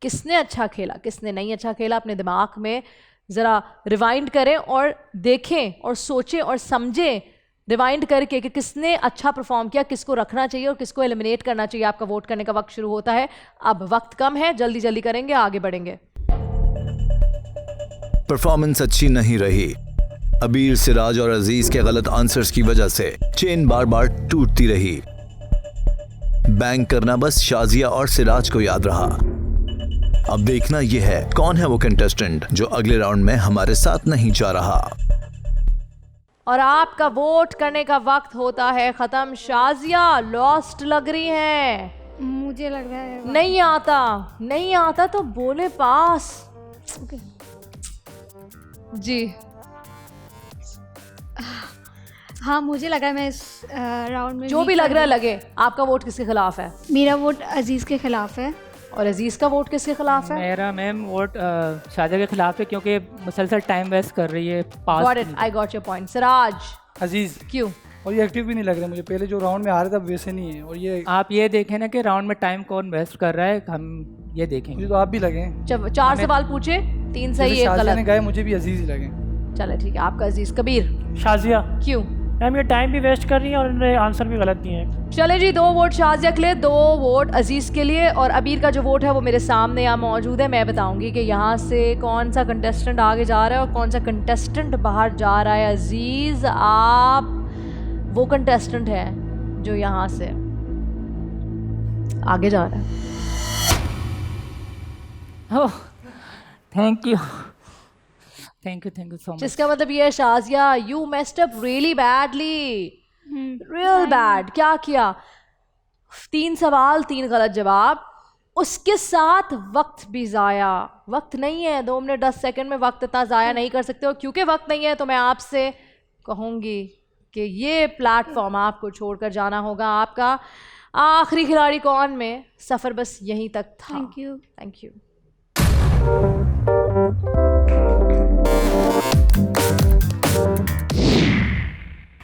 किसने अच्छा खेला, किसने नहीं अच्छा खेला, अपने दिमाग में ज़रा रिवाइंड करें और देखें और सोचें और समझें, रिवाइंड करके कि किसने अच्छा परफॉर्म किया, किसको रखना चाहिए और किसको एलिमिनेट करना चाहिए। आपका वोट करने का वक्त शुरू होता है। अब वक्त कम है, जल्दी जल्दी करेंगे, आगे बढ़ेंगे। परफॉर्मेंस अच्छी नहीं रही। अबीर, सिराज और अजीज के गलत आंसर्स की वजह से चेन बार बार टूटती रही। बैंक करना बस शाज़िया और सिराज को याद रहा। अब देखना यह है कौन है वो कंटेस्टेंट जो अगले राउंड में हमारे साथ नहीं जा रहा। और आपका वोट करने का वक्त होता है खत्म। शाज़िया लॉस्ट लग रही हैं। मुझे लग रहा है नहीं आता तो बोले पास। ओके। जी हाँ, मुझे लग रहा है मैं इस राउंड में जो भी लग रहा है लगे। आपका वोट किसके खिलाफ है? मेरा वोट अजीज़ के खिलाफ है। और अजीज़ का वोट किसके खिलाफ है? मेरा मैम वोट शाजिया के खिलाफ है क्योंकि मुसलसल टाइम वेस्ट कर रही है। Got it, I got your point. Siraj, अजीज, क्यों? और ये एक्टिव भी नहीं लग रहा मुझे, पहले जो राउंड में आ रहे थे अब वैसे नहीं है। और ये आप ये देखें ना कि राउंड में टाइम कौन वेस्ट कर रहा है, हम ये देखेंगे। मुझे तो आप भी लगे। 4 सवाल पूछे, 3 सही, 1 शाजिया ने गलत। गए, मुझे भी अजीज ही लगे। चलो ठीक है, आपका अजीज। कबीर, शाजिया। क्यों? मैम ये टाइम भी वेस्ट कर रही है और इन्होंने आंसर भी गलत दिए हैं। चले जी, 2 वोट शाजिया के लिए, 2 वोट अजीज़ के लिए। और अबीर का जो वोट है वो मेरे सामने यहाँ मौजूद है। मैं बताऊंगी कि यहाँ से कौन सा कंटेस्टेंट आगे जा रहा है और कौन सा कंटेस्टेंट बाहर जा रहा है। अजीज़, आप वो कंटेस्टेंट है जो यहाँ से आगे जा रहा है। ओह, थैंक यू सो मच। जिसका मतलब ये है Shazia, you messed up really badly, real bad. क्या किया? 3 सवाल 3 गलत जवाब, उसके साथ वक्त भी ज़ाया। वक्त नहीं है, 2 मिनट 10 सेकंड में वक्त इतना ज़ाया नहीं कर सकते। और क्योंकि वक्त नहीं है तो मैं आपसे कहूँगी कि ये प्लेटफॉर्म आपको छोड़कर जाना होगा। आपका आखिरी खिलाड़ी कौन में सफ़र बस यहीं तक था। Thank you.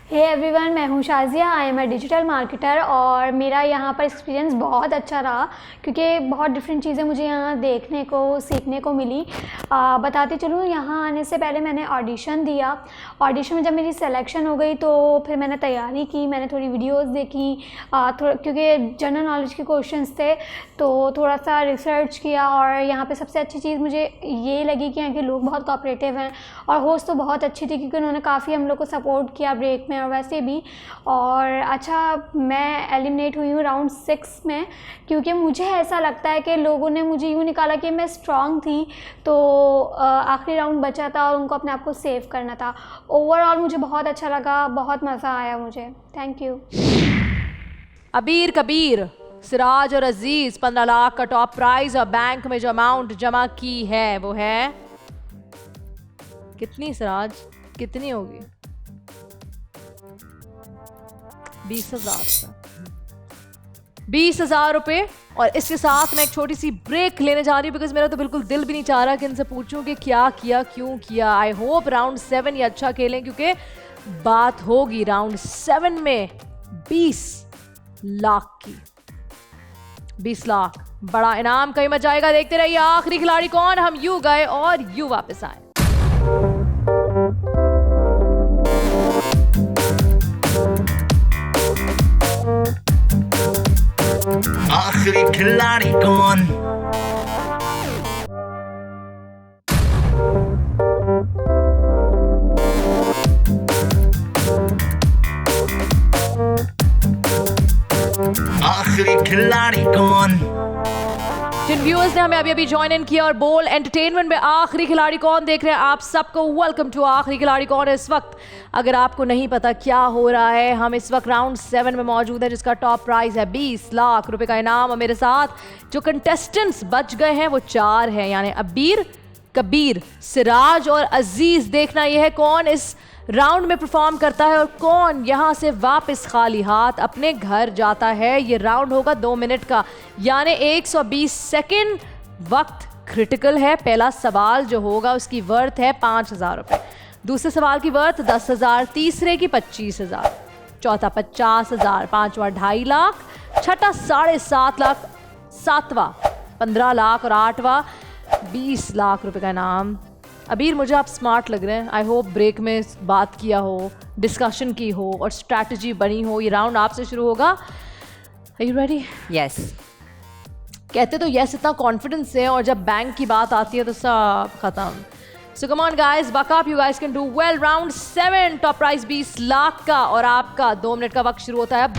हे एवरीवन, मैं हूँ Shazia, I am a digital marketer. और मेरा यहाँ पर एक्सपीरियंस बहुत अच्छा रहा क्योंकि बहुत डिफरेंट चीज़ें मुझे यहाँ देखने को सीखने को मिली। बताती चलूँ, यहाँ आने से पहले मैंने ऑडिशन दिया। ऑडिशन में जब मेरी सिलेक्शन हो गई तो फिर मैंने तैयारी की, मैंने थोड़ी वीडियोस देखी, क्योंकि जनरल नॉलेज के क्वेश्चंस थे तो थोड़ा सा रिसर्च किया। और यहाँ पे सबसे अच्छी चीज़ मुझे ये लगी कि यहाँ के लोग बहुत कोऑपरेटिव हैं और होस्ट तो बहुत अच्छी थी क्योंकि उन्होंने काफ़ी हम लोग को सपोर्ट किया ब्रेक में और वैसे भी। और अच्छा, मैं एलिमिनेट हुई हूँ राउंड 6 में क्योंकि मुझे ऐसा लगता है कि लोगों ने मुझे यूँ निकाला कि मैं स्ट्रांग थी, तो आखिरी राउंड बचा था और उनको अपने आप को सेव करना था। ओवरऑल मुझे बहुत अच्छा लगा, बहुत मज़ा आया मुझे। Thank you. अबीर, कबीर, सिराज और अजीज 15 लाख का टॉप प्राइज और बैंक में जो अमाउंट जमा की है वो है कितनी? सिराज, कितनी होगी? 20,000 रुपये। 20,000 रुपये। और इसके साथ मैं एक छोटी सी ब्रेक लेने जा रही हूँ बिकॉज मेरा तो बिल्कुल दिल भी नहीं चाह रहा कि इनसे पूछूं कि क्या किया, क्यों किया। आई होप राउंड 7 ये अच्छा खेलें क्योंकि बात होगी राउंड 7 में 20 लाख की। 20 लाख बड़ा इनाम कहीं मत जाएगा। देखते रहिए आखिरी खिलाड़ी कौन। हम यू गए और यू वापस आए। आखिरी खिलाड़ी कौन? आखिरी खिलाड़ी कौन? जिन व्यूअर्स ने हमें अभी ज्वाइन इन किया और बोल एंटरटेनमेंट में आखिरी खिलाड़ी कौन देख रहे हैं, आप सबको वेलकम टू आखिरी खिलाड़ी कौन। इस वक्त अगर आपको नहीं पता क्या हो रहा है, हम इस वक्त राउंड 7 में मौजूद है जिसका टॉप प्राइज है 20 लाख रुपए का इनाम। और मेरे साथ जो कंटेस्टेंट्स बच गए हैं वो 4 हैं, यानी अबीर, कबीर, सिराज और अजीज। देखना यह है कौन इस राउंड में परफॉर्म करता है और कौन यहां से वापस खाली हाथ अपने घर जाता है। ये राउंड होगा 2 मिनट का, यानी 120 सेकेंड। वक्त क्रिटिकल है। पहला सवाल जो होगा उसकी वर्थ है 5,000 रुपये, दूसरे सवाल की वर्थ 10,000, तीसरे की 25,000, चौथा 50,000, पांचवा 2.5 लाख, छठा 7.5 लाख, सातवां 15 लाख और आठवां 20 लाख रुपए का इनाम। अबीर, मुझे आप स्मार्ट लग रहे हैं। आई होप ब्रेक में बात किया हो, डिस्कशन की हो और स्ट्रैटेजी बनी हो। ये राउंड आपसे शुरू होगा। Are you ready? यस। कहते तो यस इतना कॉन्फिडेंस से, और जब बैंक की बात आती है तो सब खत्म। So come on guys, buck up, you guys can do well. Round 7, top prize 20 lakh का और आपका 2 मिनट का वक्त शुरू होता है अब।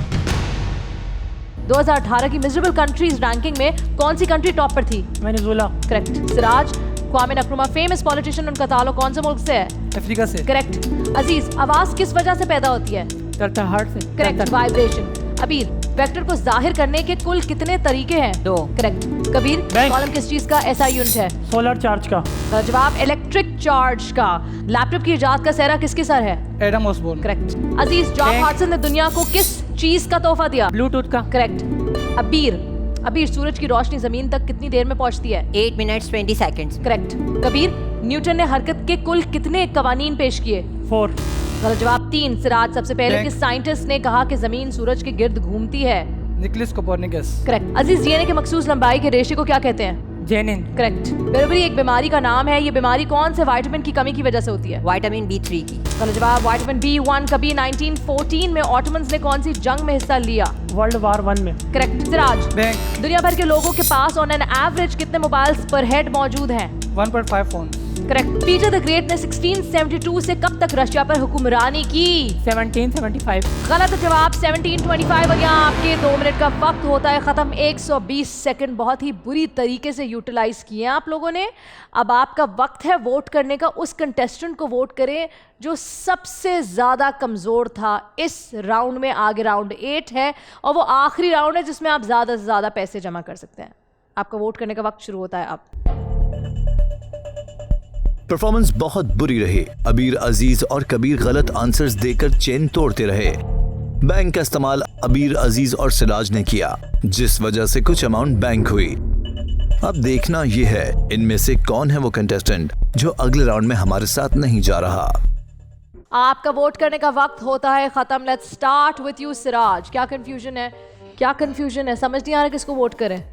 2018 की मिजरेबल कंट्रीज रैंकिंग में कौन सी कंट्री टॉप पर थी? Venezuela. Correct. Siraj, क्वामे Nkrumah famous politician, उनका ताल्लुक कौन से मुल्क से है? अफ्रीका से। करेक्ट। अजीज, आवाज किस वजह से पैदा होती है? हार्ट से। Correct, vibration. अबीर, वेक्टर को जाहिर करने के कुल कितने तरीके हैं? 2। करेक्ट। कबीर, कॉलम किस चीज का ऐसा यूनिट है? सोलर चार्ज का। जवाब इलेक्ट्रिक चार्ज का। लैपटॉप की इजाद का सेहरा किसके सर है? Adam Osborne. करेक्ट। अजीज, जॉब हॉटसन ने दुनिया को किस चीज का तोहफा दिया? ब्लूटूथ का। करेक्ट। अबीर, अबीर, सूरज की रोशनी जमीन तक कितनी देर में पहुंचती है? 8 minutes 20 seconds. Correct. Kabir, Newton ने हरकत के कुल कितने कवानीन पेश किए? 4. गलत जवाब 3। सिराज, सबसे पहले Bank. किस साइंटिस्ट ने कहा कि जमीन सूरज के गिर्द घूमती है? Nicolaus Copernicus. करेक्ट। अजीज, डीएनए के मखसूस लंबाई के रेशे को क्या कहते हैं? जेनिन। करेक्ट। बेरबरी एक बीमारी का नाम है, ये बीमारी कौन से विटामिन की कमी की वजह से होती है? Vitamin B3 की. गलत जवाब विटामिन B1। कबीर, 1914 में ऑटोमन्स ने कौन सी जंग में हिस्सा लिया? वर्ल्ड वार 1 में. करेक्ट। सिराज, बैंक। दुनिया भर के लोगों के पास ऑन एन एवरेज कितने मोबाइल्स पर हेड मौजूद हैं? 1.5 phone. Correct. Peter the great ने 1672 से कब तक रशिया पर हुक्मरानी की? 1775। गलत जवाब 1725। और यहाँ आपके 2 मिनट का वक्त होता है खत्म। 120 सेकंड बहुत ही बुरी तरीके से यूटिलाइज किए आप लोगों ने। अब आपका वक्त है वोट करने का। उस कंटेस्टेंट को वोट करें जो सबसे ज्यादा कमजोर था इस राउंड में। आगे राउंड 8 है और वो आखिरी राउंड है जिसमें आप ज्यादा से ज्यादा पैसे जमा कर सकते हैं। आपका वोट करने का वक्त शुरू होता है अब। परफॉर्मेंस बहुत बुरी रही। अबीर, अजीज और कबीर गलत आंसर्स देकर चेन तोड़ते रहे। बैंक का इस्तेमाल अबीर, अजीज और सिराज ने किया, जिस वजह से कुछ अमाउंट बैंक हुई। अब देखना यह है इनमें से कौन है वो कंटेस्टेंट जो अगले राउंड में हमारे साथ नहीं जा रहा। आपका वोट करने का वक्त होता है खत्म। Let's start with you Siraj. क्या कंफ्यूजन है? क्या कंफ्यूजन है? समझ नहीं आ रहा किसको वोट करें?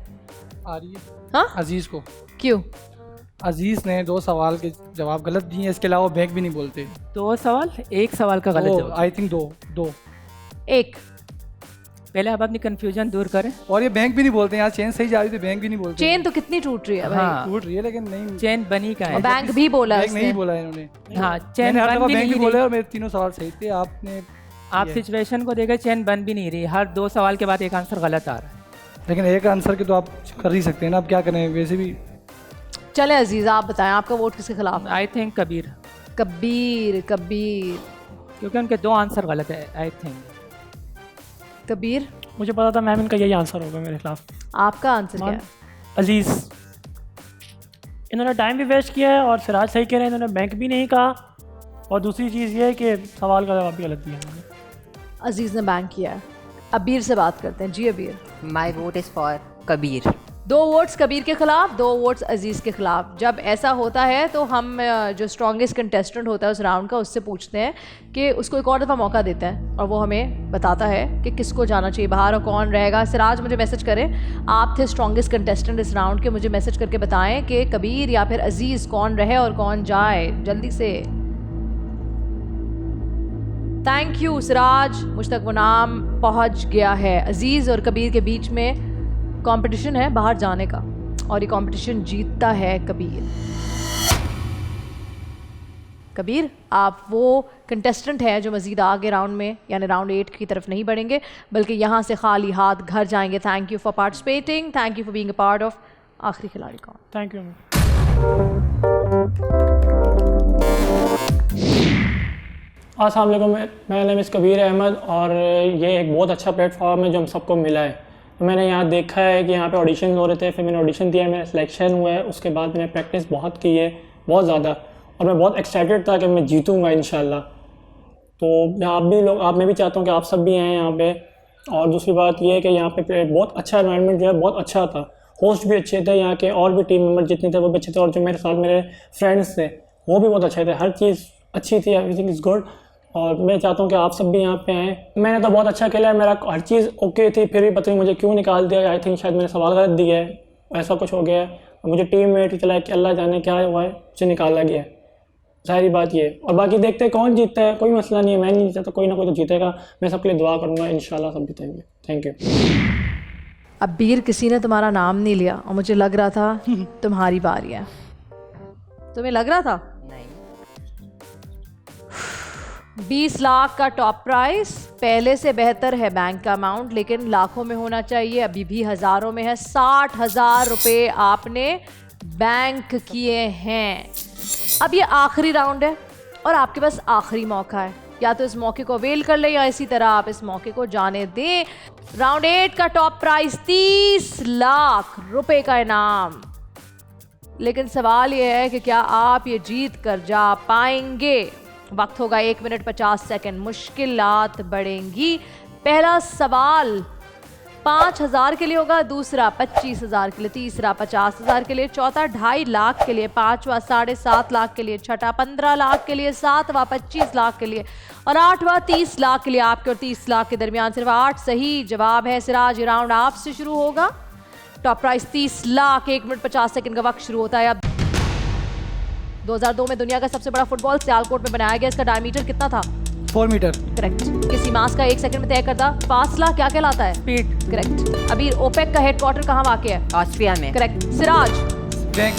आ रही है। हाँ? अजीज को। क्यों? अजीज ने 2 सवाल के जवाब गलत दिए हैं, इसके अलावा बैंक भी नहीं बोलते। 2 सवाल, 1 सवाल का गलत जवाब। I think 2। 1। पहले आप अपनी कंफ्यूजन दूर करें। और ये बैंक भी नहीं बोलते, यहाँ चेन सही जा रही थी, बैंक भी नहीं बोलते। चेन तो कितनी टूट रही है भाई? हाँ। टूट रही है लेकिन नहीं। चेन बनी का है। बैंक भी बोला है बैंक उसने। नहीं बोला है इन्होंने। हाँ, चेन मैंने हर बन दफा भी बैंक नहीं भी बोला है रही। और मेरे 3 सवाल सही थे। आपने आप सिचुएशन को देखकर चेन बन भी नहीं रही। हर 2 सवाल के बाद एक आंसर गलत आ रहा है। लेकिन एक आंसर के तो आप कर ही सकते हैं ना, आप क्या करें वैसे भी। चले अजीज, आप बताएं आपका वोट किसके खिलाफ? I think Kabir. कबीर। कबीर, क्योंकि उनके 2 आंसर गलत है। आई थिंक कबीर, मुझे पता था मैम इनका यही आंसर होगा मेरे खिलाफ. आपका आंसर क्या है? अजीज. इन्होंने टाइम भी वेस्ट किया है और सिराज सही कह रहे हैं, इन्होंने बैंक भी नहीं कहा और दूसरी चीज़ ये है कि सवाल का जवाब भी गलत दिया इन्होंने. अजीज़ ने बैंक किया है. अबीर से बात करते हैं. जी अबीर. माई vote is for Kabir. 2 votes Kabir के खिलाफ, 2 वोट्स अजीज़ के खिलाफ. जब ऐसा होता है तो हम जो स्ट्रॉन्गेस्ट कंटेस्टेंट होता है उस राउंड का, उससे पूछते हैं कि उसको एक और दफ़ा मौका देते हैं और वो हमें बताता है कि किसको जाना चाहिए बाहर और कौन रहेगा. सिराज मुझे मैसेज करें, आप थे स्ट्रॉन्गेस्ट कंटेस्टेंट इस राउंड के, मुझे मैसेज करके बताएं कि कबीर या फिर अजीज़ कौन रहे और कौन जाए. जल्दी से. थैंक यू सिराज, मुझ तक वो नाम पहुंच गया है. अजीज़ और कबीर के बीच में कंपटीशन है बाहर जाने का और ये कंपटीशन जीतता है कबीर. कबीर, आप वो कंटेस्टेंट हैं जो मज़ीद आगे राउंड में यानी राउंड 8 की तरफ नहीं बढ़ेंगे बल्कि यहाँ से खाली हाथ घर जाएंगे. Thank you for participating, thank you for being a part of आखिरी खिलाड़ी कौन. Thank you. अस्सलाम वालेकुम, मेरा नाम इस कबीर अहमद और ये एक बहुत अच्छा प्लेटफॉर्म है जो हम सबको मिला है. तो मैंने यहाँ देखा है कि यहाँ पे ऑडिशन हो रहे थे, फिर मैंने ऑडिशन दिया, मेरा सिलेक्शन हुआ है, उसके बाद मैंने प्रैक्टिस बहुत की है, बहुत ज़्यादा, और मैं बहुत एक्साइटेड था कि मैं जीतूँगा इंशाल्लाह. तो मैं भी चाहता हूँ कि आप सब भी आएँ यहाँ पे. और दूसरी बात ये है कि यहाँ पे बहुत अच्छा एनवायरनमेंट जो है बहुत अच्छा था, होस्ट भी अच्छे थे, यहाँ के और भी टीम मेम्बर जितने थे वो भी अच्छे थे, और जो मेरे साथ मेरे फ्रेंड्स थे वो भी बहुत अच्छे थे. हर चीज़ अच्छी थी, एवरीथिंग इज़ गुड. और मैं चाहता हूँ कि आप सब भी यहाँ पे आएँ. मैंने तो बहुत अच्छा खेला है, मेरा हर चीज़ ओके थी, फिर भी पता नहीं मुझे क्यों निकाल दिया. आई थिंक शायद मैंने सवाल गलत दिया है, ऐसा कुछ हो गया है. और मुझे टीम मेट चला है कि अल्लाह जाने क्या हुआ है, मुझे निकाला गया है. सारी बात ये. और बाकी देखते हैं कौन जीतता है, कोई मसला नहीं है, मैं नहीं जीता तो कोई ना कोई तो जीतेगा. मैं सबके लिए दुआ करूँगा, इंशाल्लाह सब जीतेंगे. Thank you. अबीर, किसी ने तुम्हारा नाम नहीं लिया और मुझे लग रहा था तुम्हारी बारी है. तुम्हें लग रहा था? 20 लाख का टॉप प्राइस, पहले से बेहतर है बैंक का अमाउंट, लेकिन लाखों में होना चाहिए, अभी भी हज़ारों में है. 60,000 रुपये आपने बैंक किए हैं. अब ये आखिरी राउंड है और आपके पास आखिरी मौका है, या तो इस मौके को अवेल कर ले या इसी तरह आप इस मौके को जाने दें. राउंड 8 का टॉप प्राइस 30 लाख रुपए का इनाम. लेकिन सवाल ये है कि क्या आप ये जीत कर जा पाएंगे. वक्त होगा 1 मिनट 50 सेकंड. मुश्किलात बढ़ेंगी. पहला सवाल 5,000 के लिए होगा, दूसरा 25,000 के लिए, तीसरा 50,000 के लिए, चौथा 2.5 लाख के लिए, पांचवा 7.5 लाख के लिए, छठा 15 लाख के लिए, सातवां 25 लाख के लिए और आठवां 30 लाख के लिए। आपके और 30 लाख के दरमियान सिर्फ 8 सही जवाब है। सिराज, ये राउंड आपसे शुरू होगा। Top price 30 lakh. 1 minute 50 second का वक्त शुरू होता है अब। 2002 में दुनिया का सबसे बड़ा फुटबॉल सियालकोट में बनाया गया। इसका डायमीटर कितना था? 4 मीटर। करेक्ट। किसी मास का 1 सेकंड में तय करता फासला क्या कहलाता है? स्पीड। करेक्ट। अभी ओपेक का हेडक्वार्टर कहाँ वाक़ है? ऑस्ट्रिया में। करेक्ट। सिराज, बैंक।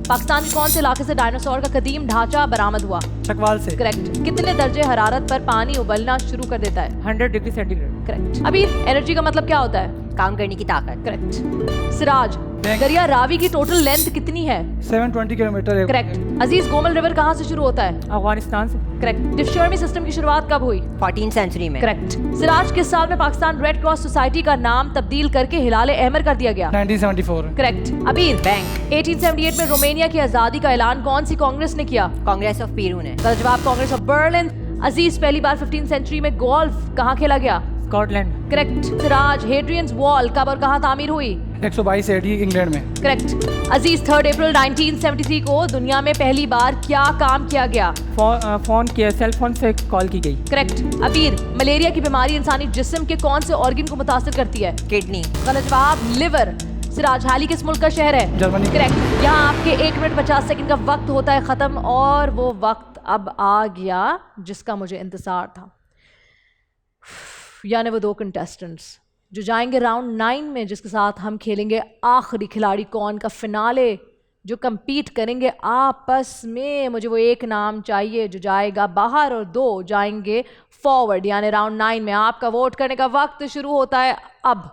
पाकिस्तान के कौन से इलाके से डायनासोर का कदीम ढांचा बरामद हुआ? चकवाल से। करेक्ट। कितने दर्जे हरारत पर पानी उबलना शुरू कर देता है? 100 डिग्री सेंटीग्रेड। करेक्ट। अभी एनर्जी का मतलब क्या होता है? काम करने की ताकत। करेक्ट। सिराज, दरिया रावी की टोटल लेंथ कितनी है? 720 किलोमीटर है। करेक्ट। अजीज, गोमल रिवर कहाँ से शुरू होता है? अफगानिस्तान से। करेक्ट। डिफ्शर्मी सिस्टम की शुरुआत कब हुई? 14th सेंचुरी में। करेक्ट। सिराज, किस साल में पाकिस्तान रेड क्रॉस सोसाइटी का नाम तब्दील करके हिलाले अहमर कर दिया गया? 1974। करेक्ट। अबीर, बैंक। 1878 में रोमानिया की आजादी का ऐलान कौन सी कांग्रेस ने किया? कांग्रेस ऑफ पेरू ने। गलत जवाब, कांग्रेस ऑफ बर्लिन। अजीज, पहली बार 15th सेंचुरी में गोल्फ कहाँ खेला गया? स्कॉटलैंड। करेक्ट। सिराज, हेड्रियंस वॉल कब और कहाँ तामीर हुई? 122 एडी इंग्लैंड में। करेक्ट। अजीज, 3 अप्रैल 1973 को दुनिया में पहली बार क्या काम किया गया? फोन किया, सेल फोन से कॉल की गई। करेक्ट। अबीर, मलेरिया की बीमारी इंसानी जिस्म के कौन से ऑर्गन को मुतासिर करती है? किडनी। गलत जवाब, लिवर। सिराज, हाल ही किस मुल्क का शहर है? जर्मनी। करेक्ट। यहाँ आपके 1 मिनट 50 सेकंड का वक्त होता है खत्म और वो वक्त अब आ गया जिसका मुझे इंतजार था। यानी वो 2 कंटेस्टेंट्स जो जाएंगे राउंड 9 में, जिसके साथ हम खेलेंगे आखिरी खिलाड़ी कौन का फिनाले, जो compete करेंगे आपस में। मुझे वो एक नाम चाहिए जो जाएगा बाहर और 2 जाएंगे फॉरवर्ड, यानी राउंड 9 में। आपका वोट करने का वक्त शुरू होता है अब।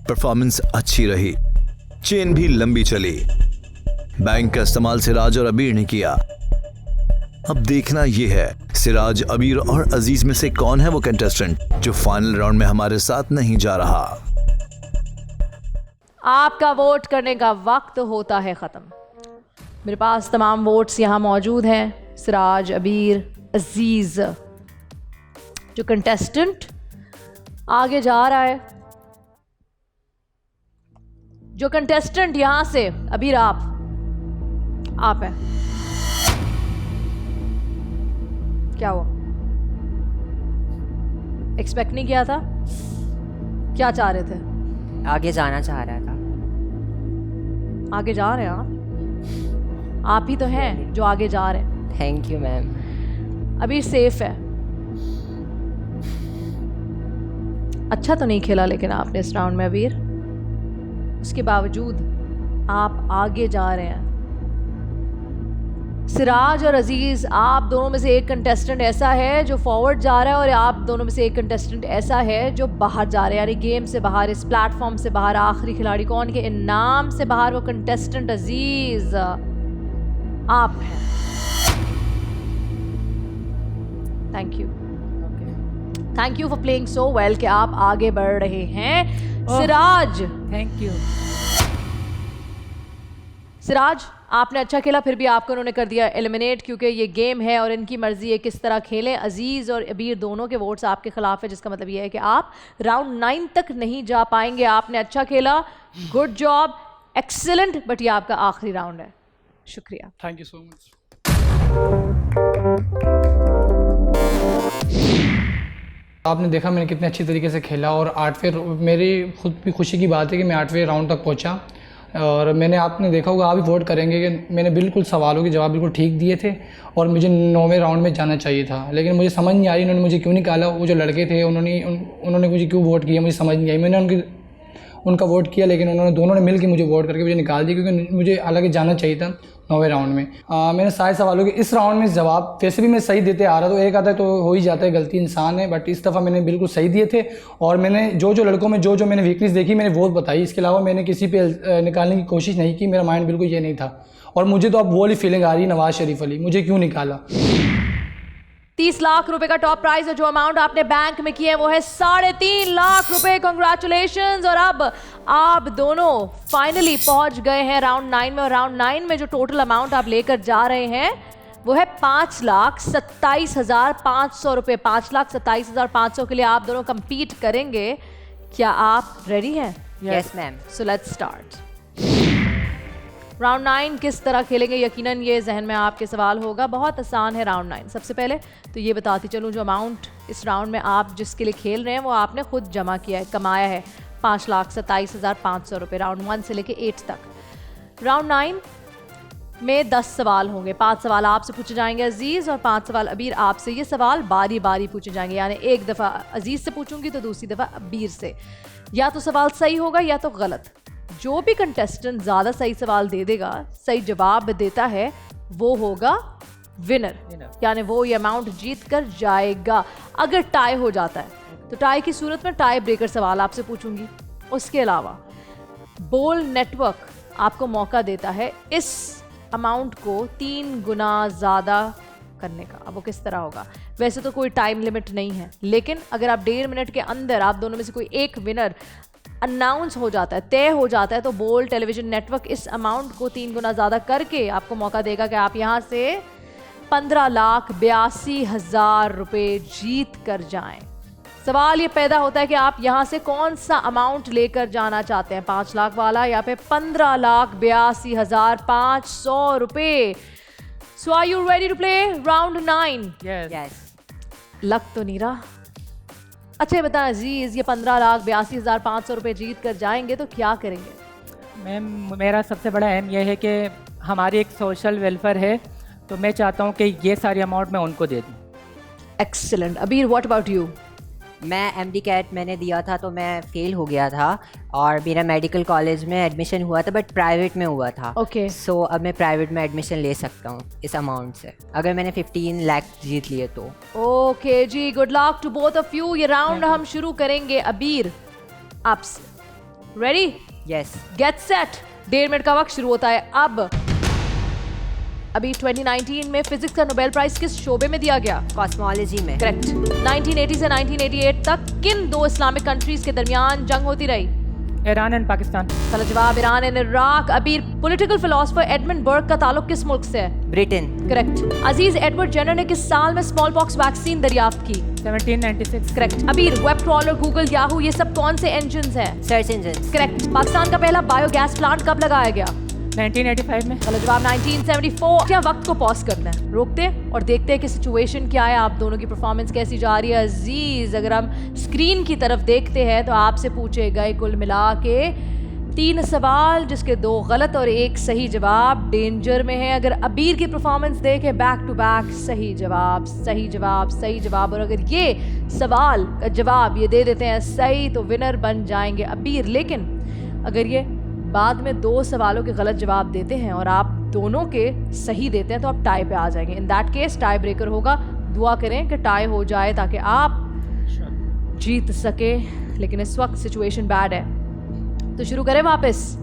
परफॉर्मेंस अच्छी रही, चेन भी लंबी चली। बैंक का इस्तेमाल सिराज और अबीर ने किया। अब देखना यह है सिराज, अबीर और अजीज में से कौन है वो कंटेस्टेंट जो फाइनल राउंड में हमारे साथ नहीं जा रहा। आपका वोट करने का वक्त होता है खत्म। मेरे पास तमाम वोट्स यहाँ मौजूद हैं। सिराज, अबीर, अजीज। जो कंटेस्टेंट आगे जा रहा है, जो कंटेस्टेंट यहां से, अबीर आप है। क्या हुआ? एक्सपेक्ट नहीं किया था? क्या चाह रहे थे? आगे जाना चाह रहा था। आगे जा रहे हैं आप ही तो हैं जो आगे जा रहे हैं। Thank you ma'am. अबीर सेफ है। अच्छा तो नहीं खेला लेकिन आपने इस राउंड में अबीर, उसके बावजूद आप आगे जा रहे हैं। सिराज और अजीज, आप दोनों में से एक कंटेस्टेंट ऐसा है जो फॉरवर्ड जा रहा है और आप दोनों में से एक कंटेस्टेंट ऐसा है जो बाहर जा रहा है, यानी गेम से बाहर, इस प्लेटफॉर्म से बाहर। आखिरी खिलाड़ी कौन के इनाम से बाहर, वो कंटेस्टेंट अजीज आप हैं। Thank you for playing so well कि आप आगे बढ़ रहे हैं। Siraj, thank you. सिराज, आपने अच्छा खेला, फिर भी आपको उन्होंने कर दिया एलिमिनेट, क्योंकि ये गेम है और इनकी मर्जी है किस तरह खेलें। अजीज़ और अबीर दोनों के वोट्स आपके खिलाफ है, जिसका मतलब ये है कि आप राउंड 9 तक नहीं जा पाएंगे। आपने अच्छा खेला, गुड जॉब, एक्सीलेंट, बट ये आपका आखिरी राउंड है। शुक्रिया, थैंक यू सो मच। आपने देखा मैंने कितने अच्छी तरीके से खेला और 8वें, मेरी खुद भी खुशी की बात है कि मैं 8वें राउंड तक पहुंचा। और मैंने, आपने देखा होगा, आप भी वोट करेंगे कि मैंने बिल्कुल सवालों के जवाब बिल्कुल ठीक दिए थे और मुझे 9वें राउंड में जाना चाहिए था, लेकिन मुझे समझ नहीं आई उन्होंने मुझे क्यों निकाला। वो जो लड़के थे उन्होंने मुझे क्यों वोट किया मुझे समझ नहीं आई। मैंने उनका वोट किया, लेकिन उन्होंने दोनों ने मिल के मुझे वोट करके मुझे निकाल दिया, क्योंकि मुझे हालांकि जाना चाहिए था 9वें राउंड में। मैंने सारे सवालों के इस राउंड में जवाब वैसे भी मैं सही देते आ रहा था, तो एक आता है तो हो ही जाता है, गलती इंसान है, बट इस दफ़ा मैंने बिल्कुल सही दिए थे। और मैंने जो लड़कों में जो मैंने वीकनेस देखी मैंने वो बताई, इसके अलावा मैंने किसी पे निकालने की कोशिश नहीं की। मेरा माइंड बिल्कुल ये नहीं था और मुझे तो अब वो वाली फीलिंग आ रही, नवाज शरीफ अली मुझे क्यों निकाला। 30 लाख रुपए का टॉप प्राइज है। जो अमाउंट आपने बैंक में किए वो है 3.5 लाख रुपए। कांग्रेचुलेशंस। और अब आप दोनों फाइनली पहुंच गए हैं राउंड 9 में, और राउंड 9 में जो टोटल अमाउंट आप लेकर जा रहे हैं वो है 5,27,500 रुपये। 5,27,500 के लिए आप दोनों compete करेंगे। क्या आप रेडी हैं? Yes, ma'am. So let's start. Round 9 किस तरह खेलेंगे, यकीनन ये जहन में आपके सवाल होगा। बहुत आसान है राउंड 9। सबसे पहले तो ये बताती चलूँ, जो अमाउंट इस राउंड में आप जिसके लिए खेल रहे हैं वो आपने खुद जमा किया है, कमाया है 5,27,500 रुपये राउंड 1 से लेके 8 तक। राउंड 9 में 10 सवाल होंगे। 5 सवाल आपसे पूछे जाएंगे अजीज़ और 5 सवाल अबीर आपसे। ये सवाल बारी बारी पूछे जाएंगे, यानी एक दफ़ा अजीज़ से पूछूंगी तो दूसरी दफ़ा अबीर से। या तो सवाल सही होगा या तो गलत। जो भी कंटेस्टेंट ज़्यादा सही सवाल दे देगा, सही जवाब देता है, वो होगा विनर, यानी वो ये अमाउंट जीत कर जाएगा। अगर टाई हो जाता है तो टाई की सूरत में टाई ब्रेकर सवाल आपसे पूछूंगी। उसके अलावा बोल नेटवर्क आपको मौका देता है इस अमाउंट को 3 गुना ज़्यादा करने का। अब वो किस तरह होगा? वैसे तो कोई टाइम लिमिट नहीं है, लेकिन अगर आप 1.5 मिनट के अंदर आप दोनों में से कोई एक विनर अनाउंस हो जाता है, तय हो जाता है, तो बोल टेलीविजन नेटवर्क इस अमाउंट को 3 गुना ज़्यादा करके आपको मौका देगा कि आप यहाँ से 15,82,000 रुपये जीत कर जाएं। सवाल ये पैदा होता है कि आप यहाँ से कौन सा अमाउंट लेकर जाना चाहते हैं, 5 लाख वाला या फिर 15,82,500 रुपये। So are you ready to play round 9? Yes. लग तो नहीं रहा। अच्छा बताएं अजीज, ये 15,82,500 रुपये जीत कर जाएंगे तो क्या करेंगे? मैम, मेरा सबसे बड़ा एम यह है कि हमारी एक सोशल वेलफेयर है, तो मैं चाहता हूँ कि ये सारी अमाउंट मैं उनको दे दूँ। एक्सीलेंट। अबीर, व्हाट अबाउट यू? मैं MD कैट मैंने दिया था तो मैं फेल हो गया था और मेरा मेडिकल कॉलेज में एडमिशन हुआ था, बट प्राइवेट में हुआ था। ओके। सो अब मैं प्राइवेट में एडमिशन ले सकता हूँ इस अमाउंट से, अगर मैंने 15 लाख जीत लिए तो। ओके जी, good luck to both of you. ये राउंड हम शुरू करेंगे अबीर आपसे। Ready? Yes. Get set. 1.5 minute का वक्त शुरू होता है अब। अभी 2019 में फिजिक्स का नोबेल प्राइज किस शोबे में दिया गया? कॉस्मोलॉजी में। करेक्ट। 1980 से 1988 तक किन 2 इस्लामिक कंट्रीज के दरमियान जंग होती रही? Iran and Pakistan. गलत जवाब, ईरान एंड इराक। अबीर, पॉलिटिकल फिलोसोफर एडमंड बर्ग का ताल्लुक किस मुल्क से है? ब्रिटेन। करेक्ट। अजीज, एडवर्ड जेनर ने किस साल में स्मॉल पॉक्स वैक्सीन दरियाफ्त की? 1796। करेक्ट। अबीर, वेब क्रॉलर, गूगल, याहू, ये सब कौन से इंजन्स हैं? Search engines. करेक्ट। पाकिस्तान का पहला बायोगैस प्लांट कब लगाया गया? 1985 में। गलत जवाब, 1974। क्या वक्त को पॉज करना है, रोकते हैं और देखते हैं कि सिचुएशन क्या है, आप दोनों की परफॉर्मेंस कैसी जा रही है। अजीज, अगर हम स्क्रीन की तरफ देखते हैं तो आपसे पूछे गए कुल मिला के 3 सवाल, जिसके 2 गलत और 1 सही जवाब डेंजर में है। अगर अबीर की परफॉर्मेंस देखें, बैक टू बैक सही जवाब, सही जवाब, सही जवाब, और अगर ये सवाल का जवाब ये दे देते हैं सही तो विनर बन जाएंगे अबीर। लेकिन अगर ये बाद में 2 सवालों के गलत जवाब देते हैं और आप दोनों के सही देते हैं तो आप टाई पे आ जाएंगे। In that case tie breaker होगा। दुआ करें कि टाई हो जाए ताकि आप जीत सके, लेकिन इस वक्त सिचुएशन बैड है। तो शुरू करें वापस?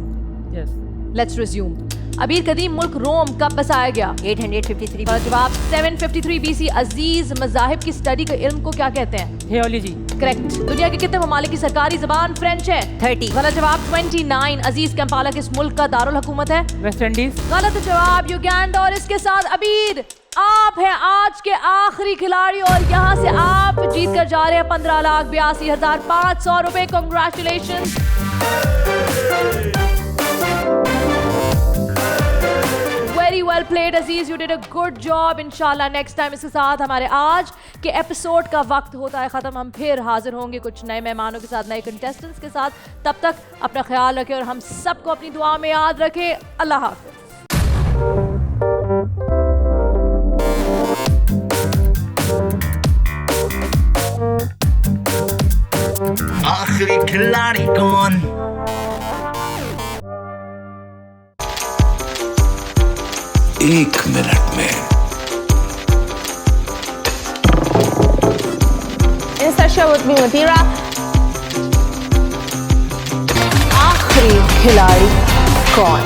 यस। Let's resume. अबीर, कदीम मुल्क रोम कब बसाया गया? 853। गलत जवाब, 753 BC। अजीज, मज़ाहिब की स्टडी के इल्म को क्या कहते हैं? थियोलॉजी। करेक्ट। दुनिया के कितने ममालिक की सरकारी ज़बान फ्रेंच है? 30। गलत जवाब, 29। अजीज, कंपाला किस मुल्क का दारुल हुकूमत है? West Indies. गलत जवाब, युगांडा। और इसके साथ अबीर, आप हैं आज के आखिरी खिलाड़ी और यहाँ से आप जीत कर जा रहे हैं 15,82,500 रुपए। Congratulation. Very well played Aziz, you did a good job. इंशाल्लाह नेक्स्ट टाइम। इसके साथ हमारे आज के एपिसोड का वक्त होता है ख़त्म। हम फिर हाजिर होंगे कुछ नए मेहमानों के साथ, नए कंटेस्टेंट्स के साथ। तब तक अपना ख्याल रखें और हम सबको अपनी दुआ में याद रखें। अल्लाह हाफ़िज़। आखिरी खिलाड़ी कौन? एक मिनट में। Insert share with me, Mathira. आखिरी खिलाड़ी कौन?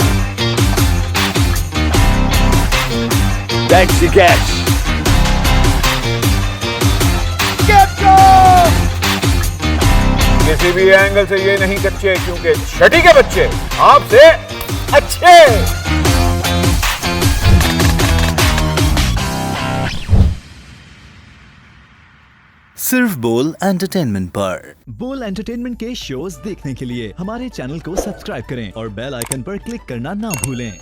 That's the catch. किसी भी एंगल से ये नहीं कच्चे, क्योंकि छठी के बच्चे आपसे अच्छे। सिर्फ बोल एंटरटेनमेंट पर। बोल एंटरटेनमेंट के शोज देखने के लिए हमारे चैनल को सब्सक्राइब करें और बेल आइकन पर क्लिक करना ना भूलें।